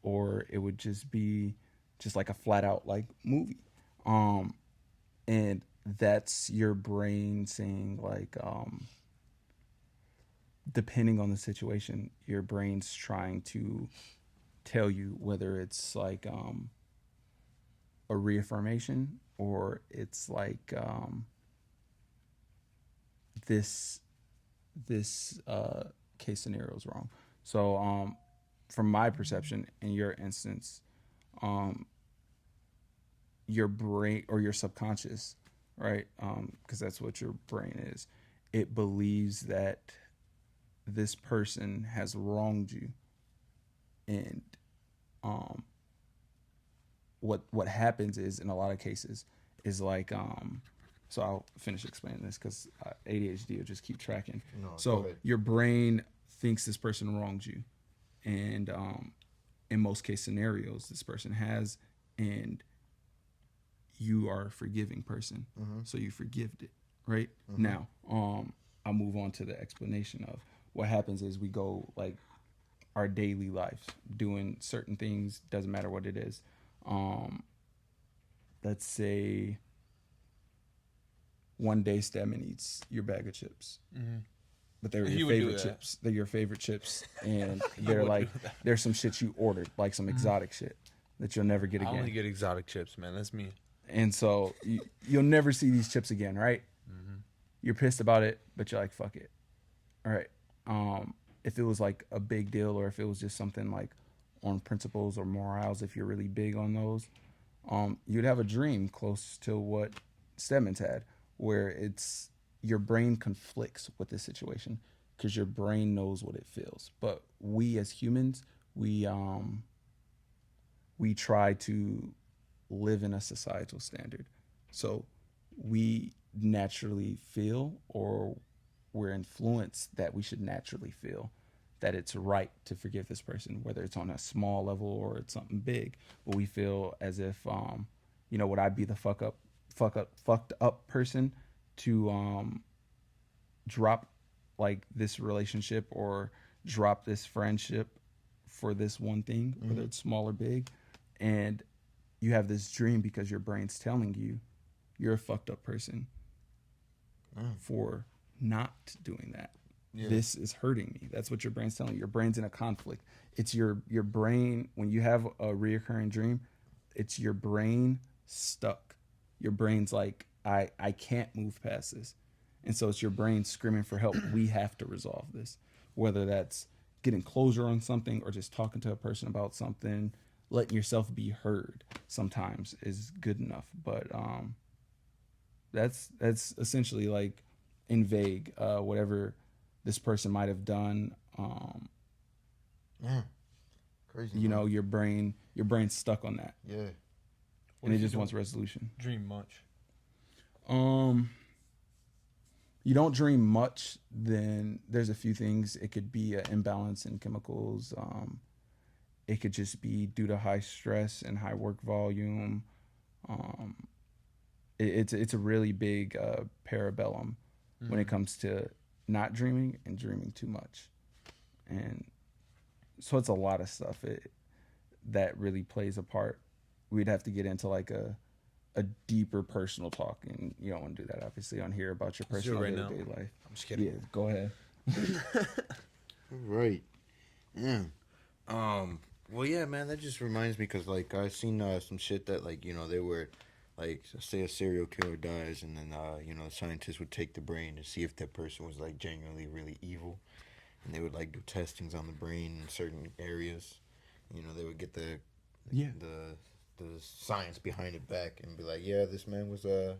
or it would just be just like a flat out like movie, and that's your brain saying like depending on the situation, your brain's trying to tell you whether it's like a reaffirmation, or it's like this case scenario is wrong. So from my perception, in your instance, your brain or your subconscious, right? Because that's what your brain is. it believes that this person has wronged you, and um what happens is, in a lot of cases, is like so I'll finish explaining this because ADHD will just keep tracking. No, go So ahead. your brain thinks this person wronged you, and in most case scenarios this person has, and you are a forgiving person, so you forgived it, right? Now I'll move on to the explanation of what happens is we go like our daily lives doing certain things, doesn't matter what it is. um let's say one day Stedman eats your bag of chips, but they were He your would do favorite that. chips. They're your favorite chips, and He they're would like do that. there's some shit you ordered, like some exotic shit that you'll never get I only again. get exotic chips, man. That's me. And so you'll never see these chips again, right? You're pissed about it, but you're like, fuck it. All right. If it was like a big deal, or if it was just something like on principles or morals, if you're really big on those, you'd have a dream close to what Stedman's had, where it's your brain conflicts with the situation because your brain knows what it feels. But we as humans, we try to live in a societal standard. So we naturally feel, or we're influenced that we should naturally feel that it's right to forgive this person, whether it's on a small level or it's something big. But we feel as if, would I be the fucked up person to drop like this relationship or drop this friendship for this one thing, whether it's small or big? And you have this dream because your brain's telling you you're a fucked up person for not doing that. Yeah. This is hurting me. That's what your brain's telling you. Your brain's in a conflict. It's your brain, when you have a reoccurring dream, it's your brain stuck. Your brain's like, I can't move past this. And so it's your brain screaming for help. We have to resolve this. Whether that's getting closure on something or just talking to a person about something, letting yourself be heard sometimes is good enough. But that's essentially like in vague, whatever this person might have done. Man, crazy. You man. know, your brain's stuck on that, Yeah. and it if you just wants don't resolution. dream much? You don't dream much, then there's a few things. It could be an imbalance in chemicals. It could just be due to high stress and high work volume. Um, it's a really big parabellum when it comes to not dreaming and dreaming too much, and so it's a lot of stuff that really plays a part. We'd have to get into like a deeper personal talk, and you don't want to do that obviously on here about your Let's do it personal right day-to-day now. life. I'm just kidding. Yeah, go ahead. Right. Yeah. Well, yeah, man. That just reminds me because like I seen some shit that like they were like say a serial killer dies and then scientists would take the brain to see if that person was like genuinely really evil, and they would like do testings on the brain in certain areas. They would get Yeah. the science behind it back and be like, yeah, this man was a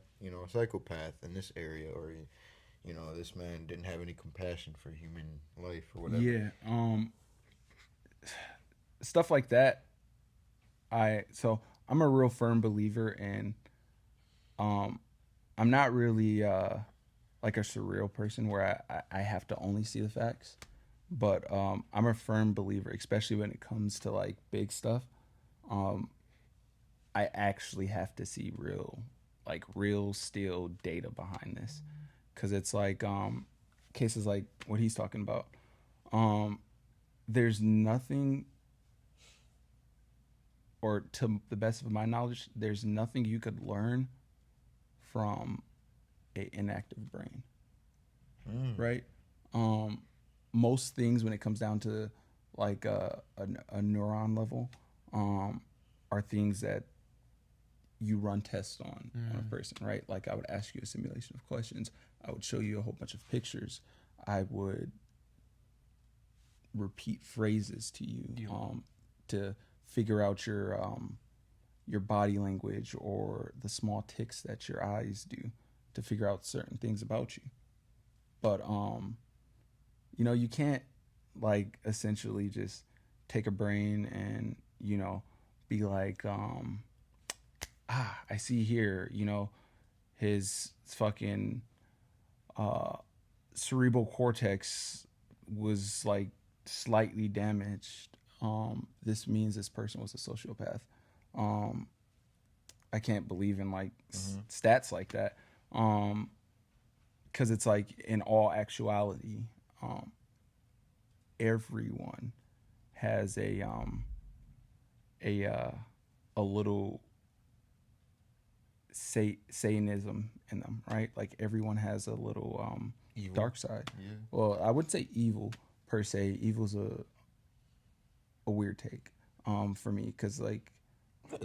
psychopath in this area, or this man didn't have any compassion for human life or whatever. Yeah. Stuff like that. I'm a real firm believer in. I'm not really like a surreal person where I have to only see the facts, but I'm a firm believer, especially when it comes to like big stuff. Um, I actually have to see real still data behind this, because it's like cases like what he's talking about. Um, there's nothing, or to the best of my knowledge, there's nothing you could learn from a inactive brain, right? Um, Most things when it comes down to like a neuron level, are things that you run tests on a person, right? Like I would ask you a simulation of questions. I would show you a whole bunch of pictures. I would repeat phrases to you to figure out your body language or the small ticks that your eyes do to figure out certain things about you. But you can't like essentially just take a brain and be like I see here, his fucking uh cerebral cortex was like slightly damaged. This means this person was a sociopath. Um, I can't believe in like stats like that. Because it's like in all actuality, um, everyone has a a little Satanism in them, right? Like everyone has a little Evil. dark side. Yeah. Well, I would say evil per se. Evil's a weird take for me because like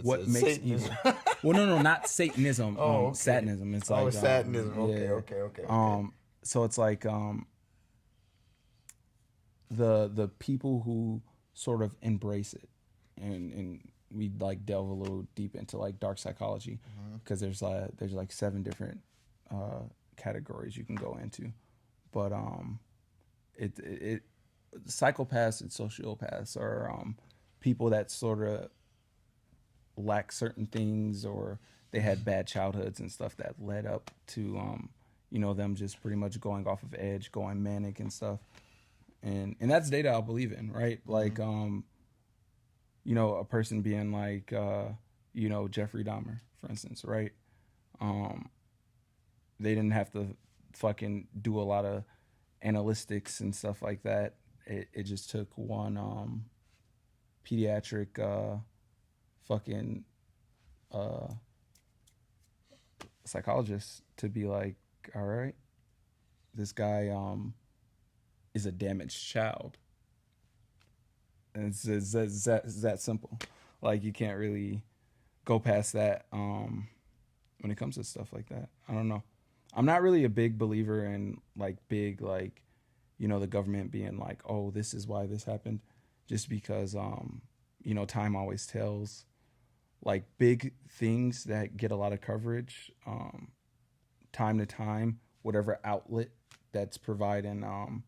what makes Satanism. evil? Well, no, not Satanism. Oh, okay. Satanism. It's Oh, like satanism. Okay, yeah. okay. So it's like the people who sort of embrace it, and we like delve a little deep into like dark psychology because there's like 7 different categories you can go into, but it psychopaths and sociopaths are people that sort of lack certain things or they had bad childhoods and stuff that led up to them just pretty much going off of edge, going manic and stuff. And that's data I'll believe in, right? Like a person being like Jeffrey Dahmer, for instance, right? They didn't have to fucking do a lot of analytics and stuff like that. It just took one pediatric fucking uh, psychologist to be like, all right, this guy is a damaged child. And it's that simple. Like you can't really go past that when it comes to stuff like that. I don't know. I'm not really a big believer in like big like the government being like, oh, this is why this happened, just because time always tells. Like big things that get a lot of coverage, time to time, whatever outlet that's providing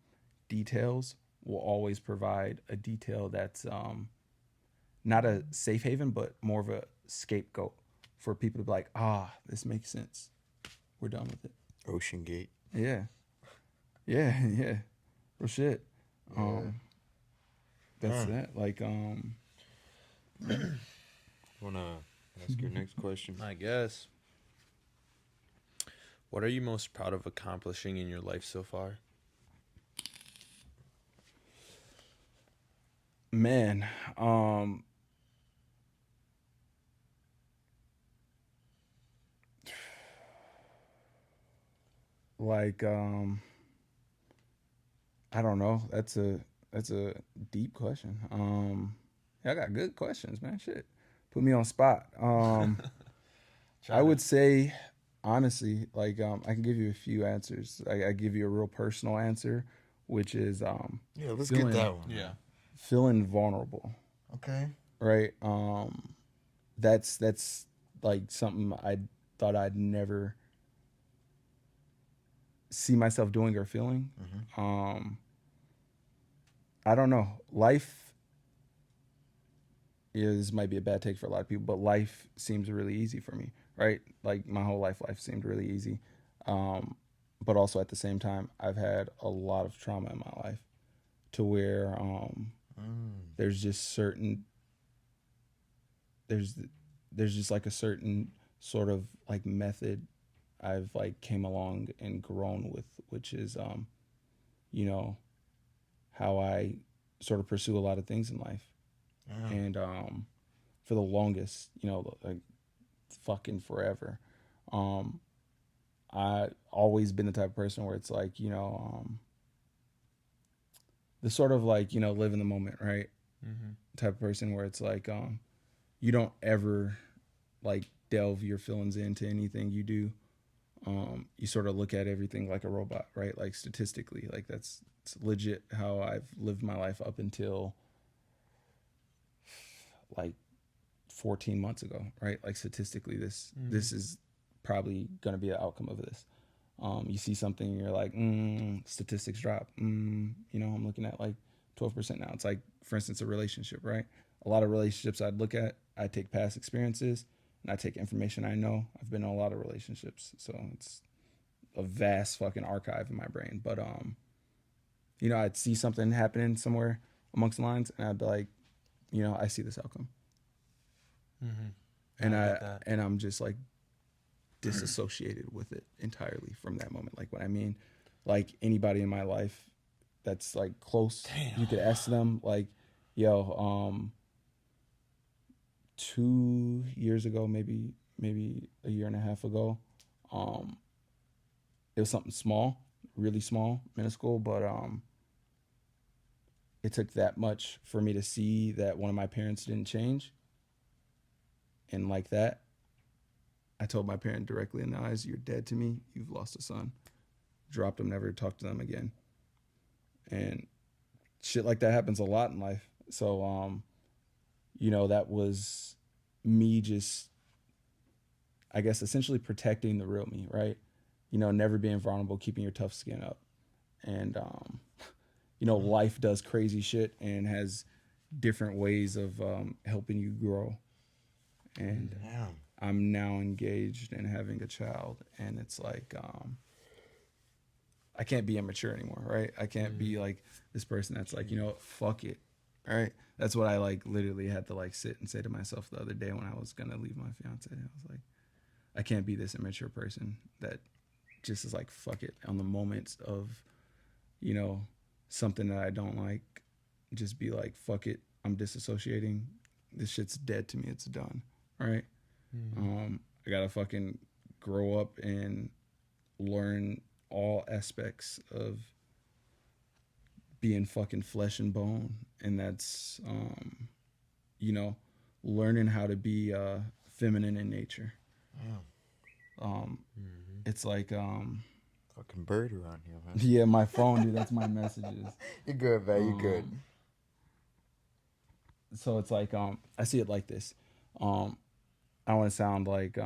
details will always provide a detail that's not a safe haven, but more of a scapegoat for people to be like, this makes sense. We're done with it. Ocean Gate. Yeah. Yeah. Real shit. Yeah. That's that. Like, Wanna ask your next question? I guess. What are you most proud of accomplishing in your life so far? man, like, I don't know. That's a deep question. I got good questions, man. Shit, put me on spot. I would say, honestly, like, I can give you a few answers. I give you a real personal answer, which is Yeah, let's feeling, get that one. Yeah. feeling vulnerable, Okay. right? That's like something I thought I'd never see myself doing or feeling. I don't know. Life is might be a bad take for a lot of people, but life seems really easy for me, right? Like my whole life seemed really easy. But also at the same time, I've had a lot of trauma in my life to where there's just certain there's there's just like a certain sort of like method I've like came along and grown with, which is you know how I sort of pursue a lot of things in life. And for the longest, like fucking forever, I always been the type of person where it's like, the sort of like, live in the moment, right? Type of person where it's like, you don't ever like delve your feelings into anything you do. You sort of look at everything like a robot, right? Like statistically, like it's legit how I've lived my life up until like 14 months ago, right? Like statistically, this is probably going to be an outcome of this. You see something, and you're like, statistics drop. I'm looking at like 12% now. It's like, for instance, a relationship, right? A lot of relationships I'd look at, I take past experiences and I take information I know. I've been in a lot of relationships, so it's a vast fucking archive in my brain. But I'd see something happening somewhere amongst the lines, and I'd be like, I see this outcome, Mm-hmm. and I I get that. and I'm just like disassociated with it entirely from that moment. Like what I mean, like anybody in my life that's like close, Damn. you could ask them like, yo, 2 years ago, maybe a year and a half ago, um, it was something small, really small, minuscule, but it took that much for me to see that one of my parents didn't change, and like that, I told my parent directly in the eyes, "You're dead to me. You've lost a son." Dropped them, never talked to them again. And shit like that happens a lot in life. So, that was me just, I guess, essentially protecting the real me, right? Never being vulnerable, keeping your tough skin up. And, life does crazy shit and has different ways of helping you grow. And Damn. I'm now engaged and having a child, and it's like, I can't be immature anymore, right? I can't be like this person that's like, fuck it, right? That's what I like literally had to like sit and say to myself the other day when I was gonna leave my fiance. I was like, I can't be this immature person that just is like, fuck it on the moments of, you know, something that I don't like, just be like, fuck it, I'm disassociating. This shit's dead to me. It's done, right? I gotta fucking grow up and learn all aspects of being fucking flesh and bone, and that's you know learning how to be feminine in nature. Damn. It's like Fucking bird around here, man. yeah, my phone, dude, that's my messages. You're good, man. You're good. So it's like I see it like this. I don't want to sound like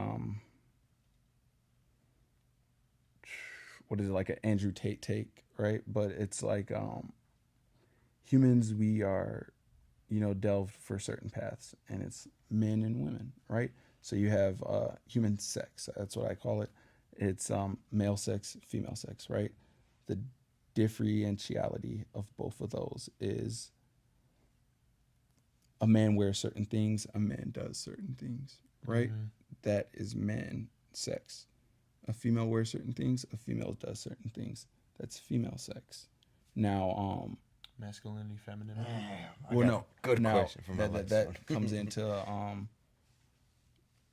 what is it, like an Andrew Tate take, right? But it's like humans, we are, delved for certain paths, and it's men and women, right? So you have human sex. That's what I call it. It's male sex, female sex, right? The differentiality of both of those is a man wears certain things, a man does certain things, right? That is man sex. A female wears certain things, a female does certain things. That's female sex. Now, Masculinity, femininity. I well, got no, a good now question for my that last that one. comes into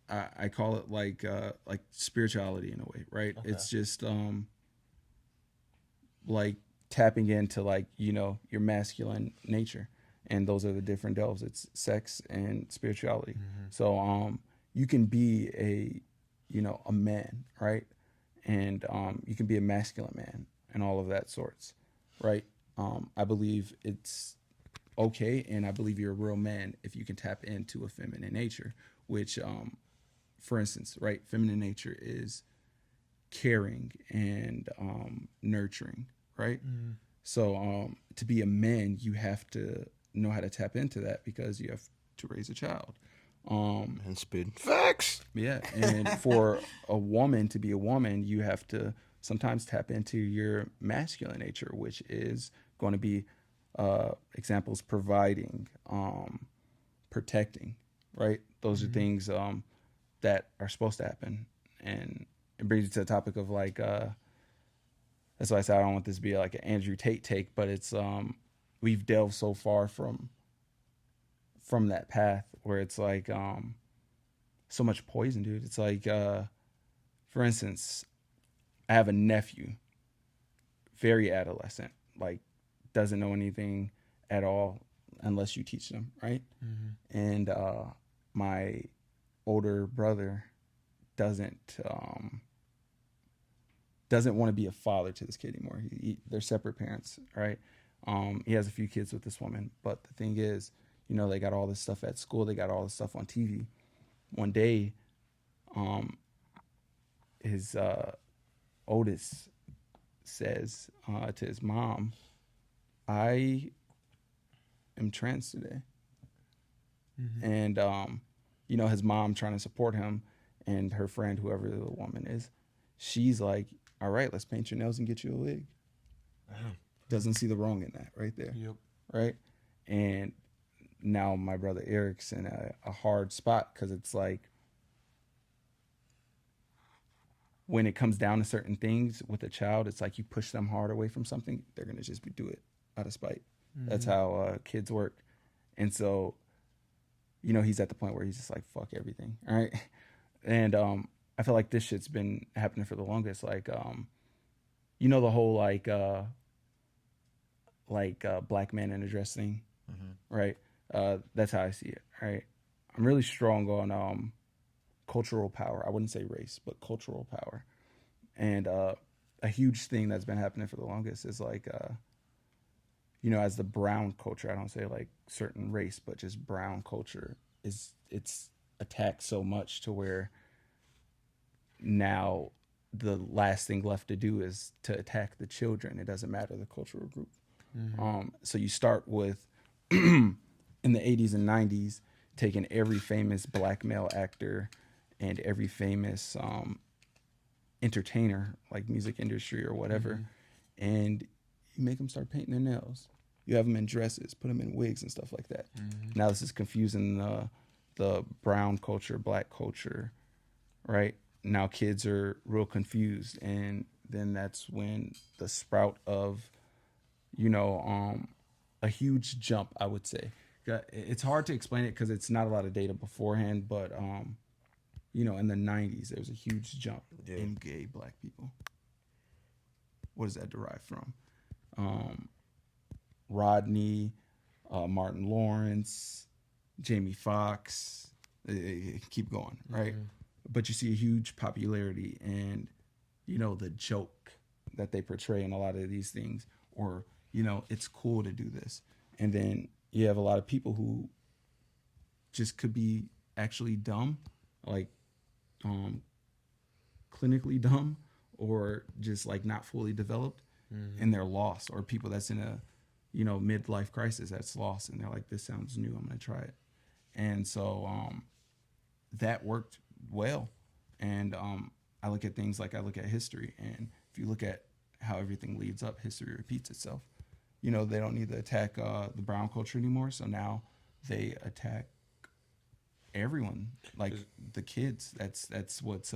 I call it like spirituality in a way, right? Okay. It's just like tapping into like your masculine nature, and those are the different delves. It's sex and spirituality. So you can be a man, right? And you can be a masculine man and all of that sorts, right? I believe it's okay, and I believe you're a real man if you can tap into a feminine nature, which for instance, right, feminine nature is caring and nurturing, right? So to be a man, you have to know how to tap into that because you have to raise a child. And spin facts. Yeah, and for a woman to be a woman, you have to sometimes tap into your masculine nature, which is going to be examples providing, protecting, right? Those are things that are supposed to happen, and it brings you to the topic of like that's why I said I don't want this to be like an Andrew Tate take, but it's we've delved so far from that path where it's like so much poison, dude. It's like for instance, I have a nephew, very adolescent, like doesn't know anything at all unless you teach them, right? And my older brother doesn't doesn't want to be a father to this kid anymore. They're separate parents, right? He has a few kids with this woman, but the thing is, they got all this stuff at school. They got all this stuff on TV. One day, his Otis says to his mom, I am trans today. And his mom trying to support him, and her friend, whoever the woman is, she's like, all right, let's paint your nails and get you a wig. Doesn't see the wrong in that right there. Yep. Right. And now my brother Eric's in a hard spot, because it's like, when it comes down to certain things with a child, it's like you push them hard away from something, they're going to just do it out of spite. That's how kids work. And so, he's at the point where he's just like, fuck everything. All right. And I feel like this shit's been happening for the longest. Like, the whole black man in a dress thing. Right. That's how I see it. Right. I'm really strong on cultural power. I wouldn't say race, but cultural power. And a huge thing that's been happening for the longest is like, as the brown culture, I don't say like certain race, but just brown culture it's attacked so much to where now the last thing left to do is to attack the children. It doesn't matter the cultural group. So you start with in the 80s and 90s, taking every famous black male actor and every famous entertainer, like music industry or whatever, and you make them start painting their nails. You have them in dresses, put them in wigs and stuff like that. Now this is confusing the brown culture, black culture, right? Now kids are real confused, and then that's when the sprout of, a huge jump, I would say. It's hard to explain it because it's not a lot of data beforehand, but in the 90s, there was a huge jump in gay black people. What does that derive from? Rodney, Martin Lawrence, Jamie Foxx, keep going, right? But you see a huge popularity and, the joke that they portray in a lot of these things, or, it's cool to do this. And then you have a lot of people who just could be actually dumb, like clinically dumb, or just like not fully developed, and they're lost, or people that's in a midlife crisis that's lost, and they're like, this sounds new, I'm gonna try it. And so that worked well. And I look at things like I look at history, and if you look at how everything leads up, history repeats itself. They don't need to attack the brown culture anymore, so now they attack everyone, like the kids. That's what's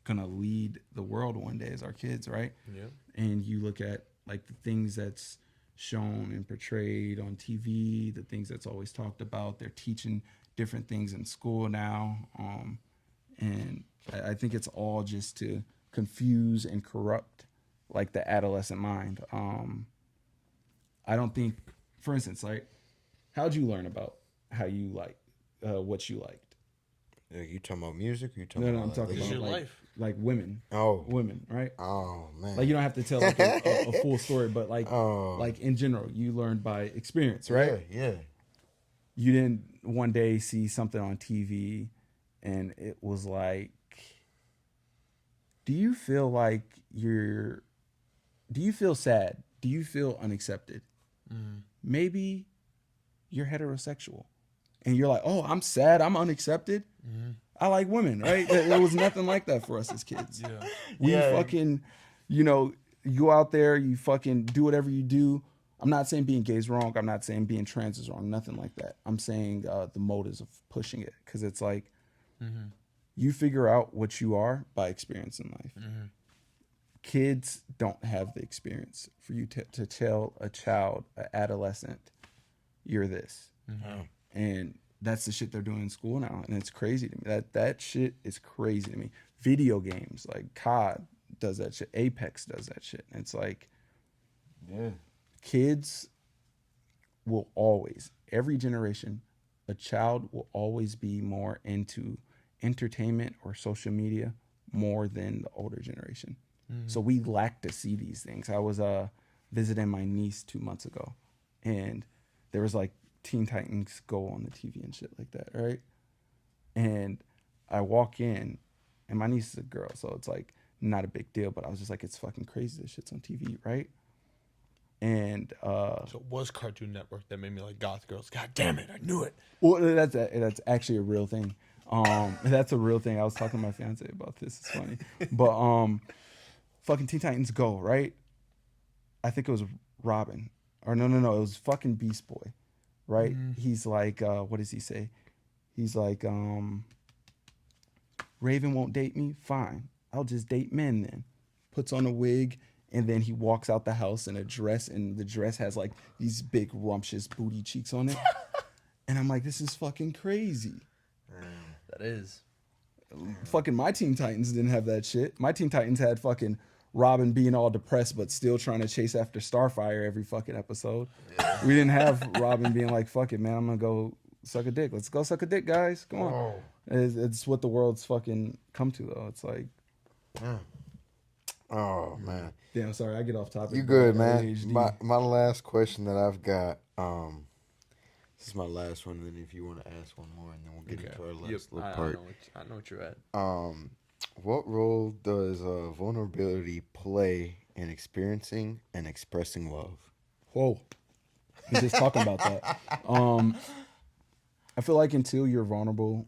gonna lead the world one day, is our kids, right? Yeah. And you look at like the things that's shown and portrayed on TV, the things that's always talked about. They're teaching different things in school now, and I think it's all just to confuse and corrupt like the adolescent mind. I don't think, for instance, like, how'd you learn about how you like what you liked? You talking about music? Or you talking No, about I'm talking This is about your like, life. like women. Oh, Women, right? oh man. Like, you don't have to tell like a full story, but like like in general, you learned by experience, right? Yeah. You didn't one day see something on TV and it was like, do you feel sad? Do you feel unaccepted? Maybe you're heterosexual and you're like, oh, I'm sad, I'm unaccepted. I like women, right? There was nothing like that for us as kids. Yeah. We fucking, you go out there, you fucking do whatever you do. I'm not saying being gay is wrong. I'm not saying being trans is wrong. Nothing like that. I'm saying the motives of pushing it, because it's like you figure out what you are by experience in life. Kids don't have the experience for you to tell a child, an adolescent, you're this. And that's the shit they're doing in school now, and it's crazy to me. That shit is crazy to me. Video games like COD does that shit. Apex does that shit. And it's like, kids will always, every generation, a child will always be more into entertainment or social media more than the older generation. So we lack to see these things. I was visiting my niece 2 months ago, and there was like Teen Titans Go on the TV and shit like that, right? And I walk in, and my niece is a girl, so it's like not a big deal, but I was just like, it's fucking crazy. This shit's on TV, right? And So it was Cartoon Network that made me like Goth Girls. God damn it, I knew it. well, that's actually a real thing. That's a real thing. I was talking to my fiance about this. It's funny, but fucking Teen Titans Go, right? I think it was Robin, or no, it was fucking Beast Boy, right? He's like, what does he say? He's like, Raven won't date me. Fine, I'll just date men then. Puts on a wig, and then he walks out the house in a dress, and the dress has like these big rumptious booty cheeks on it. And I'm like, this is fucking crazy. That is. Fucking my Teen Titans didn't have that shit. My Teen Titans had fucking Robin being all depressed but still trying to chase after Starfire every fucking episode. Yeah. We didn't have Robin being like, fuck it, man, I'm gonna go suck a dick. Let's go suck a dick, guys. Come on. Oh. It's what the world's fucking come to, though. It's like... Yeah. Oh, man. Damn, sorry, I get off topic. You good, man. My last question that I've got, this is my last one, and then if you want to ask one more, and then we'll get into our last little part. I know what you're at. What role does vulnerability play in experiencing and expressing love? Whoa. We're just talking about that. I feel like until you're vulnerable,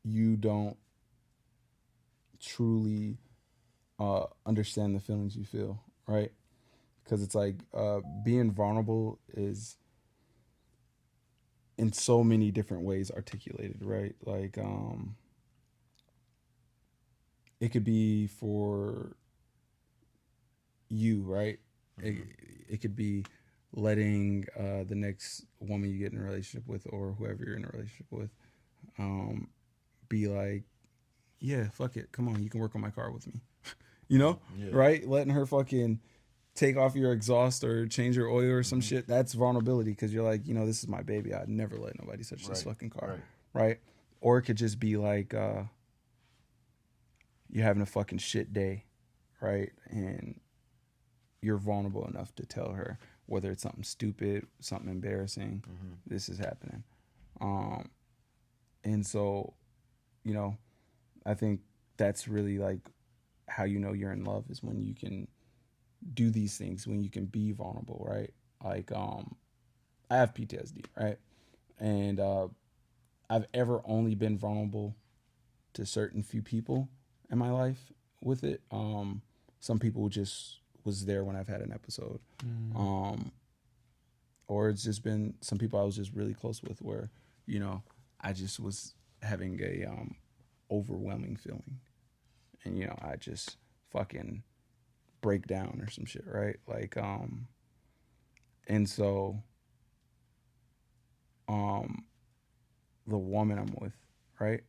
you don't truly understand the feelings you feel, right? Because it's like being vulnerable is in so many different ways articulated, right? Like it could be for you, right? Mm-hmm. It could be letting the next woman you get in a relationship with, or whoever you're in a relationship with, be like, yeah, fuck it, come on, you can work on my car with me. You know? Yeah. Right? Letting her fucking take off your exhaust or change your oil or some shit. That's vulnerability, because you're like, this is my baby. I'd never let nobody touch this fucking car. Right? Or it could just be like you're having a fucking shit day, right? And you're vulnerable enough to tell her, whether it's something stupid, something embarrassing, this is happening. And so, I think that's really like how you know you're in love, is when you can do these things, when you can be vulnerable, right? Like, I have PTSD, right? And I've ever only been vulnerable to certain few people in my life with it. Some people just was there when I've had an episode. Or it's just been some people I was just really close with, where, I just was having a overwhelming feeling. And, I just fucking break down or some shit, right? Like, and so, the woman I'm with, right?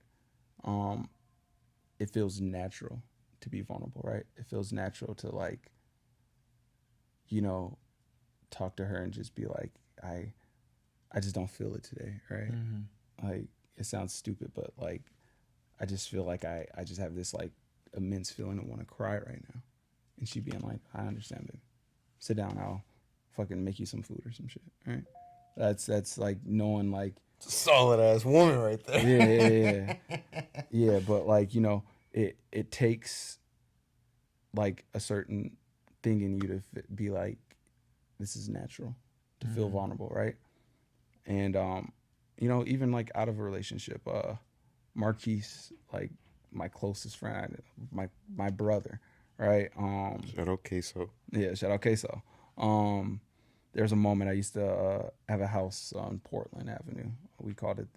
It feels natural to be vulnerable, right? It feels natural to, like, talk to her and just be like, I just don't feel it today, right? Like, it sounds stupid, but like, I just feel like I just have this like immense feeling of want to cry right now. And she being like, I understand, baby. Sit down, I'll fucking make you some food or some shit, right? That's like knowing, like, it's a solid ass woman right there. Yeah, but like, it takes like a certain thing in you to be like, this is natural, to feel vulnerable, right? And even like out of a relationship, Marquise, like my closest friend, my brother, right? Shout out Queso. Yeah, shout out Queso. There's a moment I used to have a house on Portland Avenue. We called it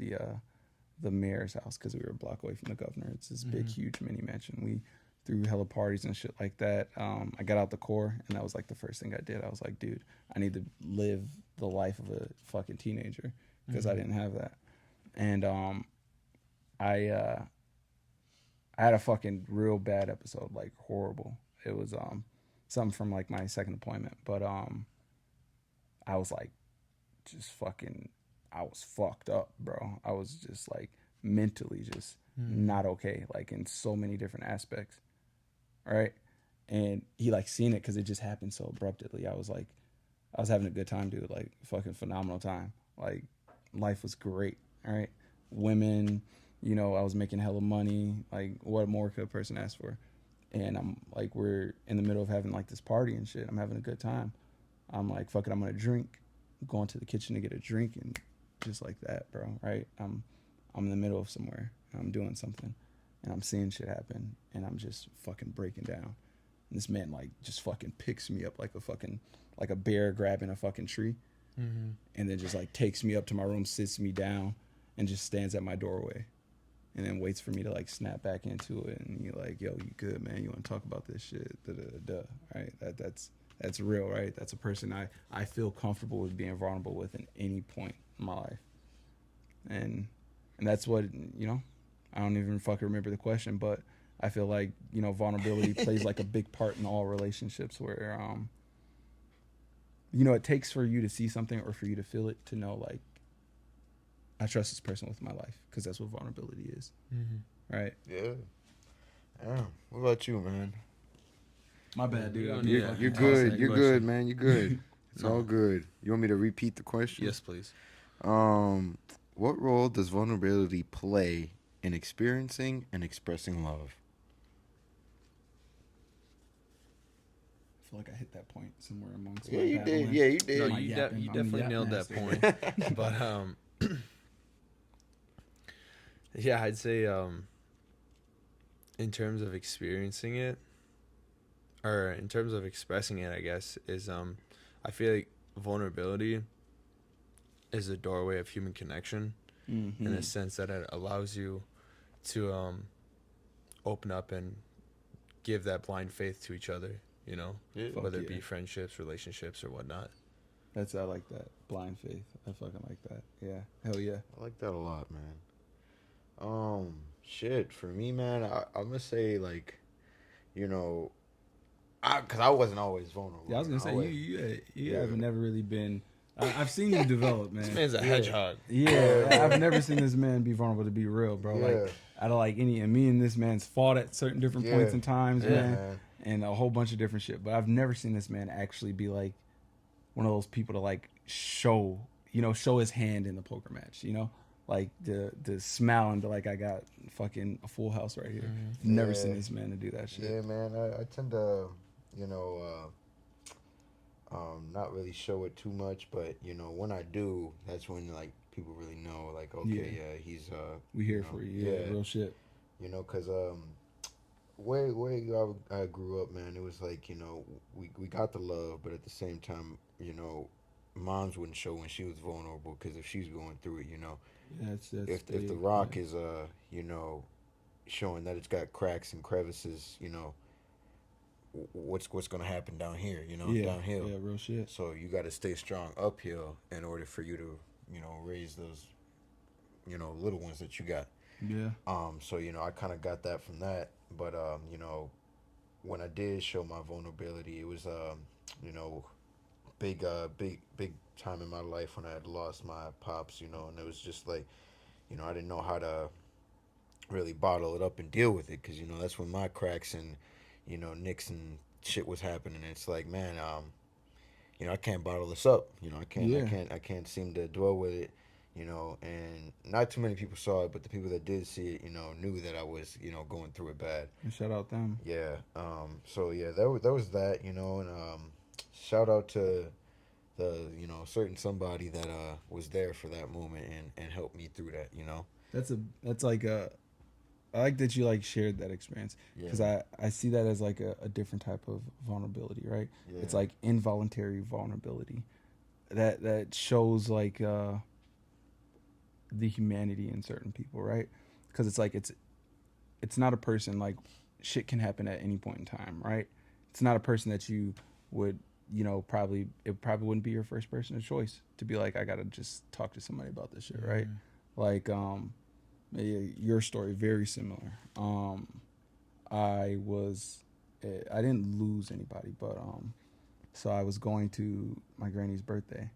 the mayor's house, because we were a block away from the governor. It's this big, huge mini mansion. We threw hella parties and shit like that. I got out the Corps, and that was like the first thing I did. I was like, dude, I need to live the life of a fucking teenager, because I didn't have that. And I had a fucking real bad episode, like horrible. It was something from like my second appointment, but I was like, I was fucked up, bro. I was just like mentally just not okay, like in so many different aspects, right? And he like seen it, because it just happened so abruptly. I was having a good time, dude, like fucking phenomenal time. Like, life was great, all right? Women, You know, I was making hella money. Like, what more could a person ask for? And I'm like, we're in the middle of having like this party and shit. I'm having a good time. I'm like, fuck it, I'm gonna drink. Going to the kitchen to get a drink and just like that, bro. Right? I'm in the middle of somewhere. And I'm doing something, and I'm seeing shit happen, and I'm just fucking breaking down. And this man like just fucking picks me up like a bear grabbing a fucking tree, and then just like takes me up to my room, sits me down, and just stands at my doorway, and then waits for me to like snap back into it. And you're like, yo, you good, man? You want to talk about this shit? Da da da. Right? That's real, right? That's a person I feel comfortable with being vulnerable with in any point in my life, and that's what, you know. I don't even fucking remember the question, but I feel like, you know, vulnerability plays like a big part in all relationships where, you know, it takes for you to see something or for you to feel it to know, like, I trust this person with my life, because that's what vulnerability is. Right? Yeah. Yeah. What about you, man? My bad, dude. You're good. You're good, man. You're good. It's all good. You want me to repeat the question? Yes, please. What role does vulnerability play in experiencing and expressing love? I feel like I hit that point somewhere amongst. Yeah, you did. Yeah, you did. No, My you yapping. I'm a definitely yap nailed that master. point. But yeah, I'd say in terms of experiencing it, or in terms of expressing it, I guess is I feel like vulnerability is a doorway of human connection, in a sense that it allows you to open up and give that blind faith to each other, you know, whether it be friendships, relationships, or whatnot. I like that. Blind faith. I fucking like that. Yeah. Hell yeah. I like that a lot, man. Shit, for me, man, I'm gonna say, like, you know, because I wasn't always vulnerable. Yeah, I was gonna say you haven't never really been. I've seen you develop, man. This man's a hedgehog. Yeah, I've never seen this man be vulnerable, to be real, bro. Yeah. Like, out of like any, and me and this man's fought at certain different points in times, man, and a whole bunch of different shit. But I've never seen this man actually be like one of those people to like show his hand in the poker match, you know, like the smile and be like, I got fucking a full house right here. Never seen this man to do that shit. Yeah, man, I tend to, you know, not really show it too much, but you know, when I do, that's when like people really know, like, okay, he's we here for you. Yeah, real shit. You know, cause where I grew up, man, it was like, you know, we got the love, but at the same time, you know, moms wouldn't show when she was vulnerable, because if she's going through it, you know, if the rock is you know, showing that it's got cracks and crevices, you know, what's going to happen down here, you know, downhill. Yeah, real shit. So you got to stay strong uphill in order for you to, you know, raise those, you know, little ones that you got. Yeah. So, you know, I kind of got that from that. But, you know, when I did show my vulnerability, it was, you know, big time in my life when I had lost my pops, you know, and it was just like, you know, I didn't know how to really bottle it up and deal with it, because, you know, that's when my cracks and, you know, nicks and shit was happening. It's like, man, you know, I can't bottle this up. You know, I can't seem to dwell with it. You know, and not too many people saw it, but the people that did see it, you know, knew that I was, you know, going through it bad. And shout out them. Yeah. So yeah, that was that. You know, and shout out to the, you know, certain somebody that was there for that moment and helped me through that. You know. That's like a. I like that you like shared that experience, because I see that as like a different type of vulnerability, right? Yeah. It's like involuntary vulnerability that shows like the humanity in certain people, right? Because it's like it's not a person, like shit can happen at any point in time, right? It's not a person that you would, you know, it probably wouldn't be your first person of choice to be like, I gotta just talk to somebody about this shit, right? Like your story very similar. I didn't lose anybody, but so I was going to my granny's birthday,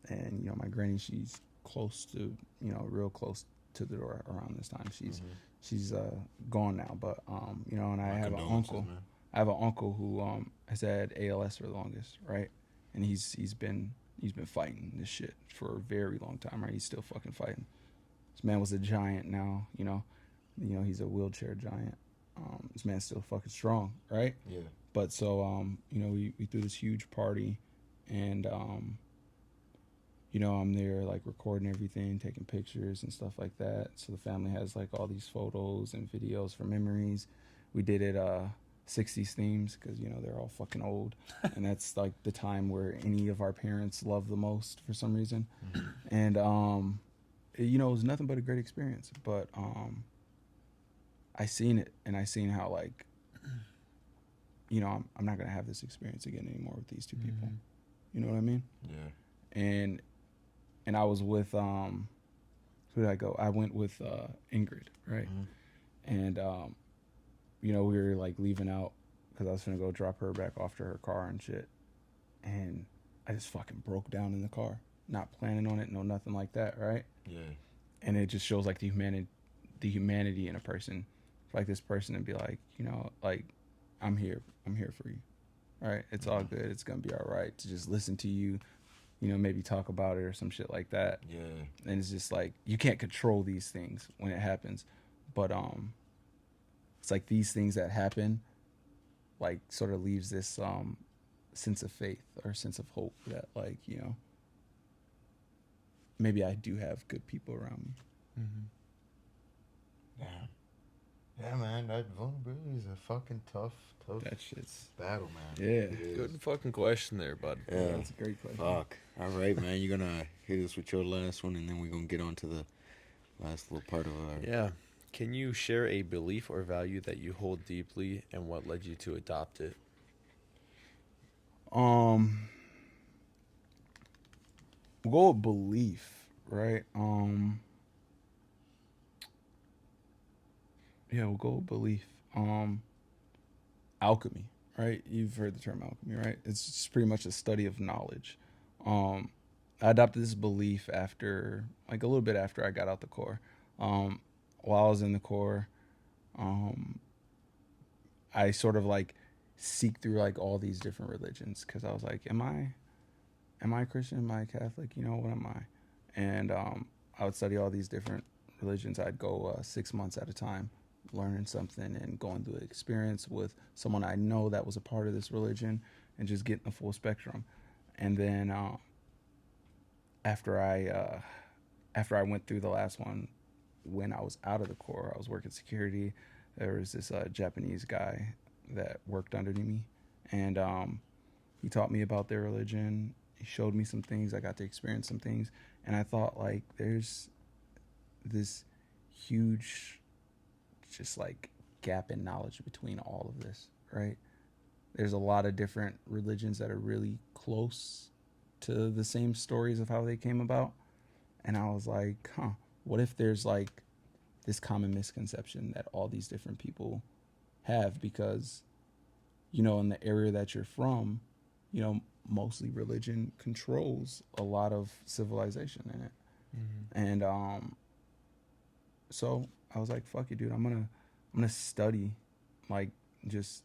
and you know, my granny, she's close to, you know, real close to the door around this time. She's gone now, but you know, and I have an uncle. Man. I have an uncle who has had ALS for the longest, right? And he's been fighting this shit for a very long time, right? He's still fucking fighting. This man was a giant now, he's a wheelchair giant. This man's still fucking strong, right? Yeah. But so, we threw this huge party, and I'm there like recording everything, taking pictures and stuff like that. So the family has like all these photos and videos for memories. We did it 60s themes because they're all fucking old, and that's like the time where any of our parents love the most for some reason. And it was nothing but a great experience. But I seen it, and I seen how like I'm not gonna have this experience again anymore with these two people. You know what I mean? Yeah. And I was with who did I go? I went with Ingrid, right? And we were like leaving out because I was gonna go drop her back off to her car and shit. And I just fucking broke down in the car, not planning on it, no nothing like that, right? Yeah. And it just shows like the humanity in a person, like this person and be like, like I'm here for you, right? It's all good. It's gonna be all right. To just listen to you, maybe talk about it or some shit like that. Yeah. And it's just like you can't control these things when it happens, but it's like these things that happen, like sort of leaves this sense of faith or sense of hope that like maybe I do have good people around me. Yeah, man, that vulnerability is a fucking tough That shit's battle, man. Yeah. It is. Good fucking question there, bud. Yeah. That's a great question. Fuck. All right, man. You're gonna hit us with your last one, and then we're gonna get on to the last little part of our. Yeah. Can you share a belief or value that you hold deeply and what led you to adopt it? We'll go with belief, right? Yeah, we'll go with belief. Alchemy, right? You've heard the term alchemy, right? It's just pretty much a study of knowledge. I adopted this belief after, like a little bit after I got out the Corps. While I was in the Corps, I sort of like seek through like all these different religions because I was like, am I Christian? Am I Catholic? What am I? And I would study all these different religions. I'd go 6 months at a time, learning something and going through an experience with someone I know that was a part of this religion and just getting the full spectrum. And then after I went through the last one, when I was out of the Corps, I was working security. There was this Japanese guy that worked under me, and he taught me about their religion. He showed me some things. I got to experience some things, and I thought like there's this huge just like gap in knowledge between all of this, right? There's a lot of different religions that are really close to the same stories of how they came about. And I was like, what if there's like this common misconception that all these different people have because, in the area that you're from, mostly religion controls a lot of civilization in it. And so I was like, fuck it, dude. I'm gonna study like just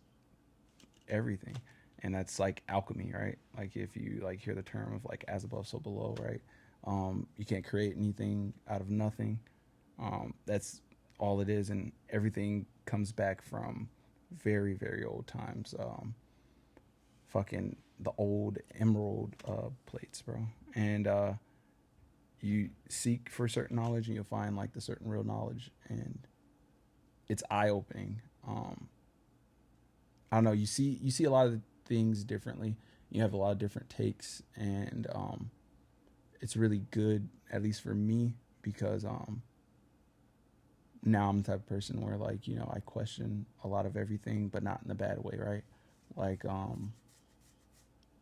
everything. And that's like alchemy, right? Like if you like hear the term of like as above, so below, right? You can't create anything out of nothing. That's all it is, and everything comes back from very, very old times. Fucking the old emerald plates, bro. And you seek for certain knowledge, and you'll find like the certain real knowledge, and it's eye opening. I don't know. You see a lot of things differently. You have a lot of different takes, and it's really good, at least for me, because now I'm the type of person where like I question a lot of everything, but not in a bad way, right? Like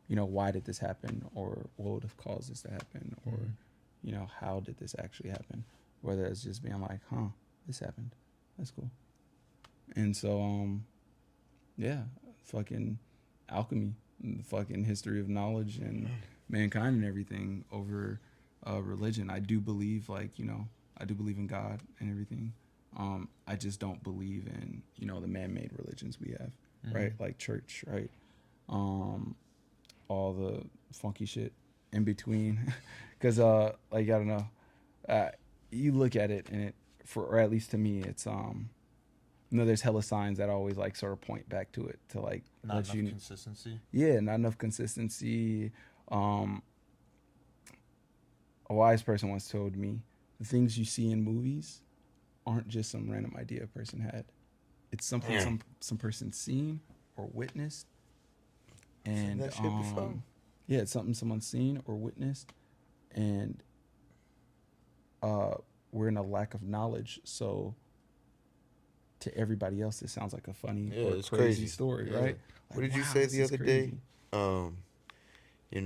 why did this happen, or what would have caused this to happen, or how did this actually happen? Whether it's just being like, this happened, that's cool. And so yeah, fucking alchemy, the fucking history of knowledge and mankind and everything over religion. I do believe I do believe in God and everything. I just don't believe in the man-made religions we have, right? Like church, right? All the funky shit in between, because like I don't know, you look at it and or at least to me, it's there's hella signs that always like sort of point back to it to like Not let enough you consistency. yeah, not enough consistency. Um, a wise person once told me the things you see in movies aren't just some random idea a person had. It's something some person seen or witnessed, Seen and that shit before. yeah, it's something someone's seen or witnessed, and uh, we're in a lack of knowledge. So to everybody else, it sounds like a funny Yeah, or it's crazy crazy. story, Yeah. right? What Like, did you wow, say this the is other day? crazy.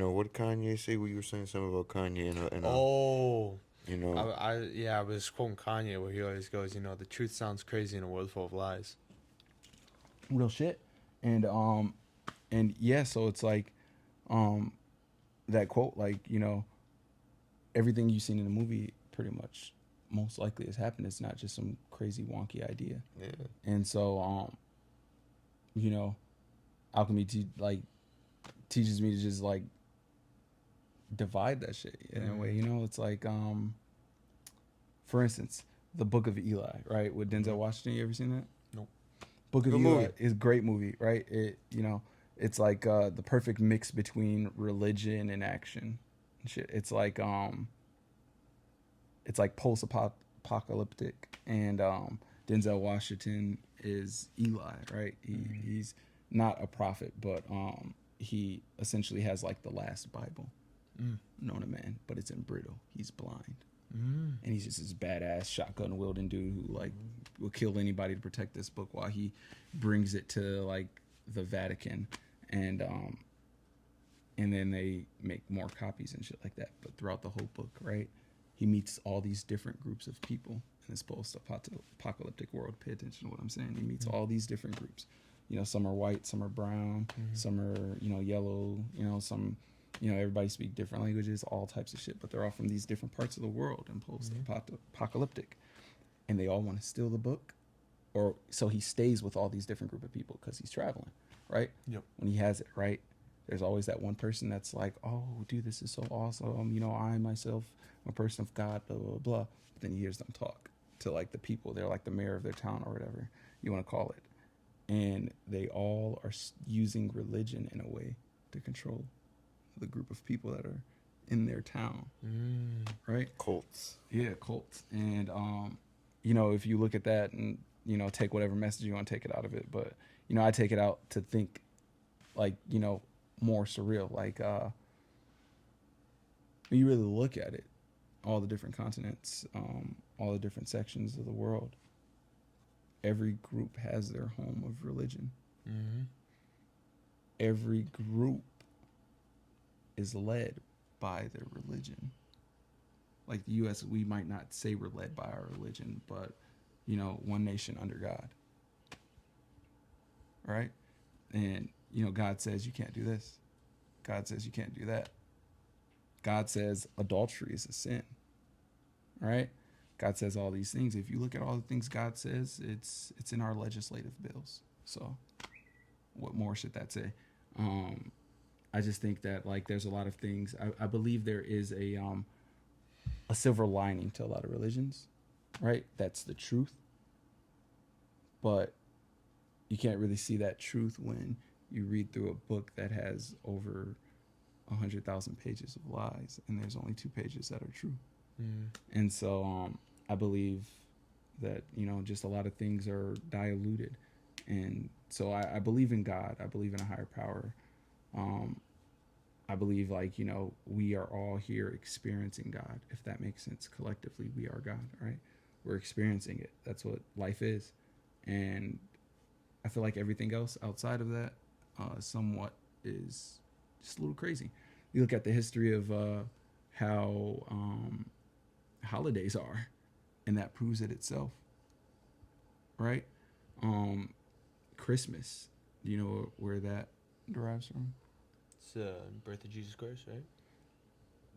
What did Kanye say? Where you were saying something about Kanye Oh, you know, I was quoting Kanye where he always goes, the truth sounds crazy in a world full of lies. Real shit. And yeah, so it's like um that quote, like, everything you've seen in the movie pretty much most likely has happened. It's not just some crazy wonky idea. yeah, And so you know, alchemy teaches me to just like divide that shit in a way, it's like for instance, the Book of Eli, right, with Denzel Washington. You ever seen that? Nope. Book of good Eli movie. is a great movie, right? It's like the perfect mix between religion and action and shit. It's like post apocalyptic, and Denzel Washington is Eli, right? He's not a prophet, but he essentially has like the last Bible known to man, but it's in brittle. He's blind, and he's just this badass shotgun wielding dude who like will kill anybody to protect this book while he brings it to like the Vatican, and then they make more copies and shit like that. But throughout the whole book, right, he meets all these different groups of people in this post-apocalyptic world. Pay attention to what I'm saying. He meets all these different groups. Some are white, some are brown, some are yellow. Some everybody speak different languages, all types of shit. But they're all from these different parts of the world and post-apocalyptic, and they all want to steal the book, or so he stays with all these different group of people because he's traveling, right? Yep. When he has it, right? There's always that one person that's like, oh, dude, this is so awesome. I myself am a person of God, blah, blah, blah. But then he hears them talk to like the people. They're like the mayor of their town or whatever you want to call it. And they all are using religion in a way to control the group of people that are in their town. Right? Cults. Yeah, cults. And, if you look at that and, take whatever message you want to take it out of it. But, I take it out to think like, more surreal. Like when you really look at it, all the different continents, all the different sections of the world, every group has their home of religion. Every group is led by their religion. Like the U.S., we might not say we're led by our religion, but one nation under God, right? And God says you can't do this. God says you can't do that. God says adultery is a sin, right? God says all these things. If you look at all the things God says, it's in our legislative bills. So what more should that say? I just think that like there's a lot of things. I believe there is a silver lining to a lot of religions, right? That's the truth. But you can't really see that truth when you read through a book that has over 100,000 pages of lies, and there's only 2 pages that are true. And so I believe that just a lot of things are diluted, and so I believe in God. I believe in a higher power. I believe like we are all here experiencing God, if that makes sense. Collectively we are God, right? We're experiencing it. That's what life is. And I feel like everything else outside of that somewhat is just a little crazy. You look at the history of how holidays are, and that proves it itself, right? Christmas, do you know where that derives from? It's birth of Jesus Christ, right?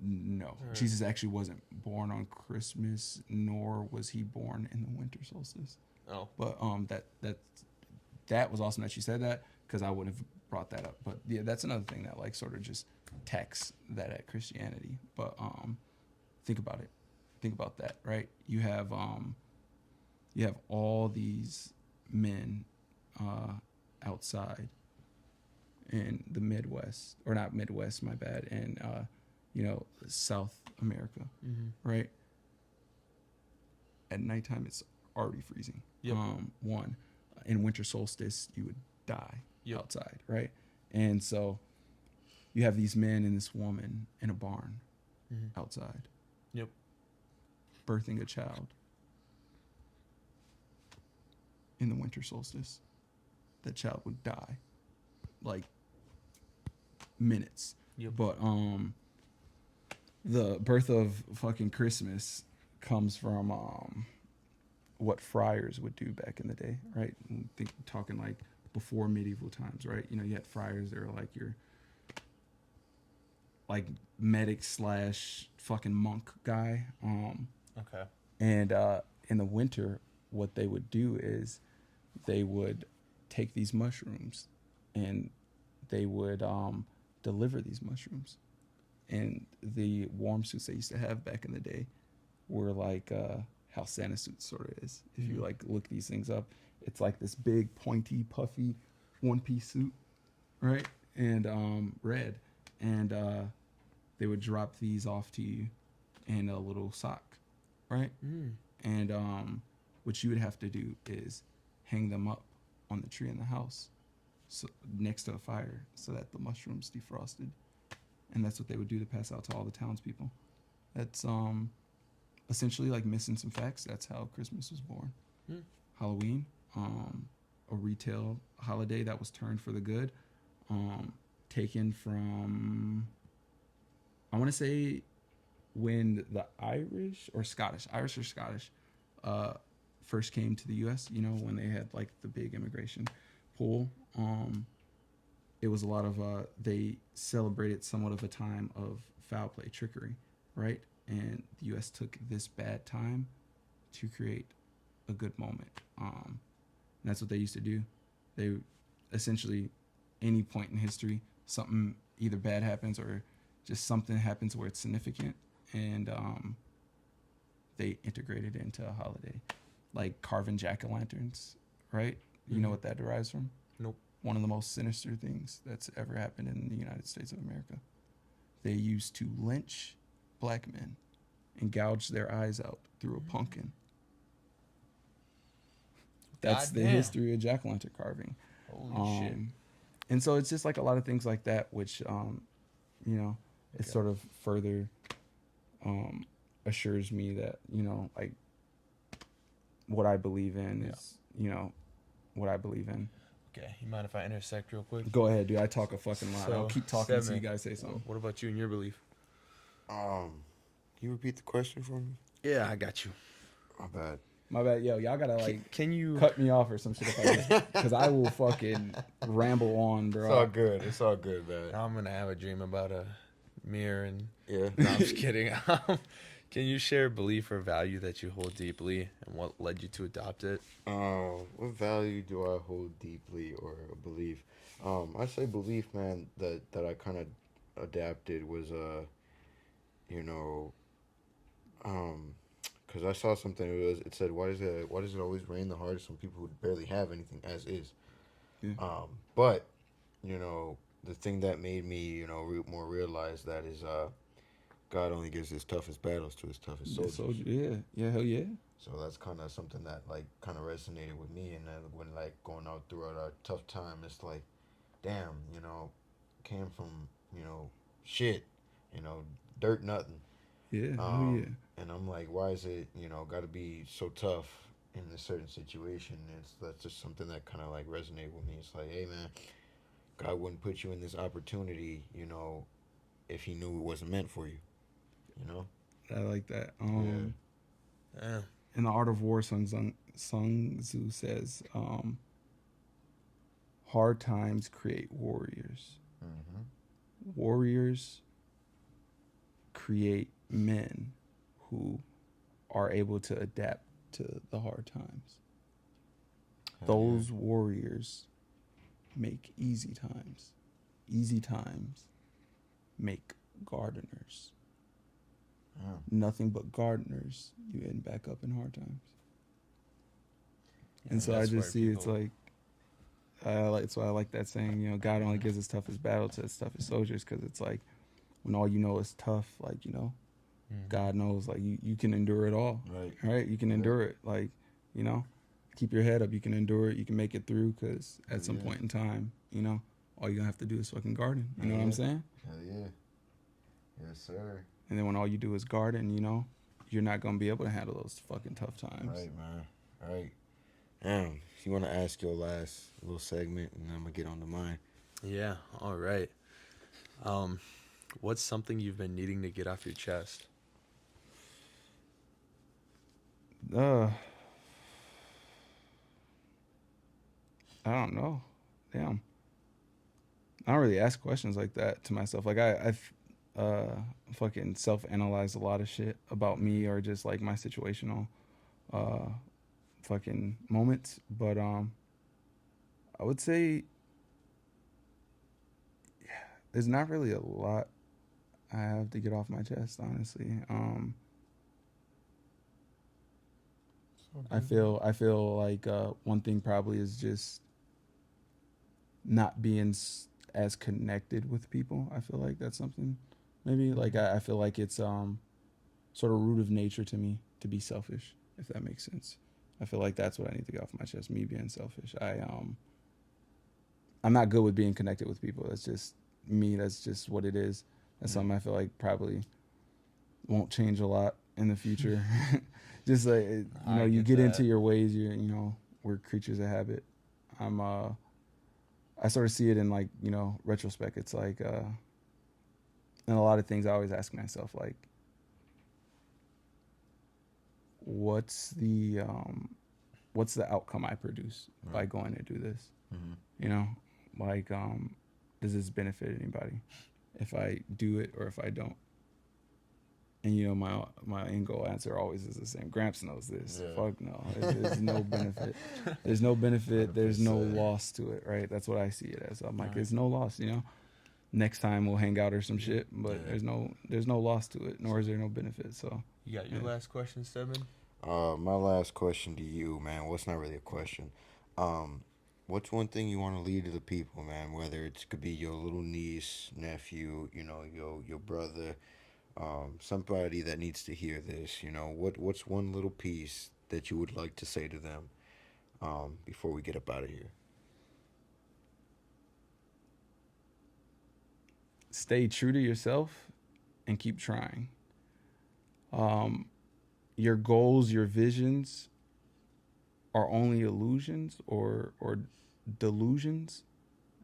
No, Jesus actually wasn't born on Christmas, nor was he born in the winter solstice. Oh, But that was awesome that you said that, because I wouldn't have brought that up. But yeah, that's another thing that like sort of just tacks that at Christianity. But think about it. think about that, right? You have all these men outside in the Midwest, or not Midwest, my bad, in South America, right? At nighttime, it's already freezing. Yep. One, in winter solstice, you would die Yep. outside, right? And so you have these men and this woman in a barn outside. Yep. Birthing a child in the winter solstice. That child would die like minutes. Yep. But the birth of fucking Christmas comes from what friars would do back in the day, right? And talking like before medieval times, right? You know, you had friars that were like your like medic / fucking monk guy. Okay. And in the winter, what they would do is they would take these mushrooms and they would deliver these mushrooms. And the warm suits they used to have back in the day were like how Santa suits sort of is. If you like look these things up, it's like this big, pointy, puffy one-piece suit, right? And red. And they would drop these off to you in a little sock, right? And what you would have to do is hang them up on the tree in the house, so next to a fire, so that the mushrooms defrosted. And that's what they would do to pass out to all the townspeople. That's essentially like missing some facts. That's how Christmas was born. Halloween, a retail holiday that was turned for the good, taken from, I want to say, when the Irish or Scottish first came to the U.S., you know, when they had like the big immigration pool, it was a lot of, they celebrated somewhat of a time of foul play, trickery, right? And the U.S. took this bad time to create a good moment. And that's what they used to do. They essentially, any point in history, something either bad happens or just something happens where it's significant, and they integrate it into a holiday, like carving jack-o'-lanterns, right? You know what that derives from? Nope. One of the most sinister things that's ever happened in the United States of America. They used to lynch black men and gouge their eyes out through a pumpkin. That's the history of jack-o'-lantern carving. Holy shit. And so it's just like a lot of things like that, which, you know, it sort of further assures me that, you know, like what I believe in is, you know, what I believe in. Okay, you mind if I intersect real quick? Go ahead, dude. I talk a fucking lot. So, I'll keep talking until Seven, you guys say something. What about you and your belief? Can you repeat the question for me? Yeah, I got you. My bad. My bad. Yo, y'all gotta like Can you cut me off or some shit if I just, because I will fucking ramble on, bro. It's all good. It's all good, man. I'm gonna have a dream about a mirror and Yeah. no, I'm just kidding. Can you share a belief or value that you hold deeply and what led you to adopt it? What value do I hold deeply or belief? I say belief, man, that I kind of adapted was, you know, because I saw something. It said, why does it always rain the hardest on people who barely have anything as is? Yeah. But you know, the thing that made me, you know, more realize that is, God only gives his toughest battles to his toughest soldiers. Yeah, hell yeah. So that's kind of something that like kind of resonated with me, and then when like going out throughout a tough time, it's like, damn, you know, came from, you know, shit, you know, dirt nothing. Yeah, hell yeah. And I'm like, why is it, you know, got to be so tough in a certain situation? That's just something that kind of like resonated with me. It's like, hey man, God wouldn't put you in this opportunity, you know, if he knew it wasn't meant for you, you know. I like that. Yeah. In the Art of War, Sun Tzu says, hard times create warriors. Warriors create men who are able to adapt to the hard times. Those warriors make easy times. Easy times make gardeners. nothing but gardeners, you end back up in hard times. Yeah, And so I that's just where see it's people- like, that's why I like that saying, you know, God only gives us toughest battle to his toughest soldiers, because it's like when all you know is tough, like, you know, Mhm. God knows, like, you can endure it all, Right. right? You can endure it, like, you know, keep your head up, you can endure it, you can make it through, because at some point in time, you know, all you're gonna have to do is fucking garden, you know what I'm saying? Hell yeah. Yes, sir. And then when all you do is garden, you know, you're not gonna be able to handle those fucking tough times. Right, man. Right. If you want to ask your last little segment, and I'm gonna get on to mine. Yeah. All right. What's something you've been needing to get off your chest? I don't know. Damn. I don't really ask questions like that to myself. Like I've fucking self-analyzed a lot of shit about me, or just like my situational fucking moments. But I would say there's not really a lot I have to get off my chest, honestly. I feel like one thing probably is just not being as connected with people. I feel like that's something. Maybe like I feel like it's sort of root of nature to me to be selfish, if that makes sense. I feel like that's what I need to get off my chest. Me being selfish. I'm not good with being connected with people. That's just me. That's just what it is. That's something I feel like probably won't change a lot in the future. Just like you get into your ways. You know, we're creatures of habit. I sort of see it in like retrospect. It's like in a lot of things I always ask myself like, what's the outcome I produce by going to do this? Mm-hmm. You know, like does this benefit anybody if I do it or if I don't? And my end goal answer always is the same. Gramps knows this. Yeah. Fuck no. There's no benefit. There's no benefit. There's no loss to it, right? That's what I see it as. I'm like, there's no loss, Next time we'll hang out or some shit, but there's no loss to it, nor is there no benefit. So You got your last question, Stedman? My last question to you, man. Well, it's not really a question. What's one thing you want to leave to the people, man? Whether it could be your little niece, nephew, your brother, somebody that needs to hear this. What's one little piece that you would like to say to them, before we get up out of here? stay true to yourself and keep trying. Your goals, your visions are only illusions or delusions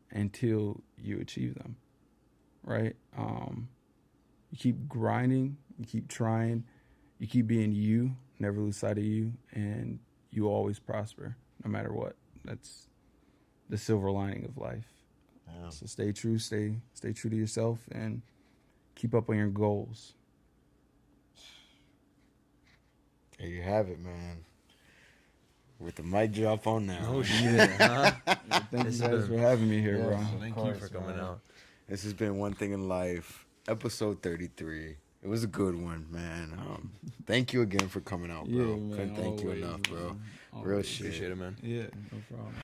until you achieve them, right? You keep grinding, you keep trying, you keep being you, never lose sight of you, and you always prosper no matter what. That's the silver lining of life. Yeah. So stay true to yourself and keep up on your goals. There you have it, man. With the mic drop on now. Oh shit, huh? Thank you guys for having me here, Yes, bro. of Thank course, you for coming man. out. This has been One Thing in Life, episode 33. It was a good one, man. Thank you again for coming out, bro. Yeah, man, Couldn't thank you always, enough, bro. man. Real Always. shit. Appreciate it, man. Yeah, no problem.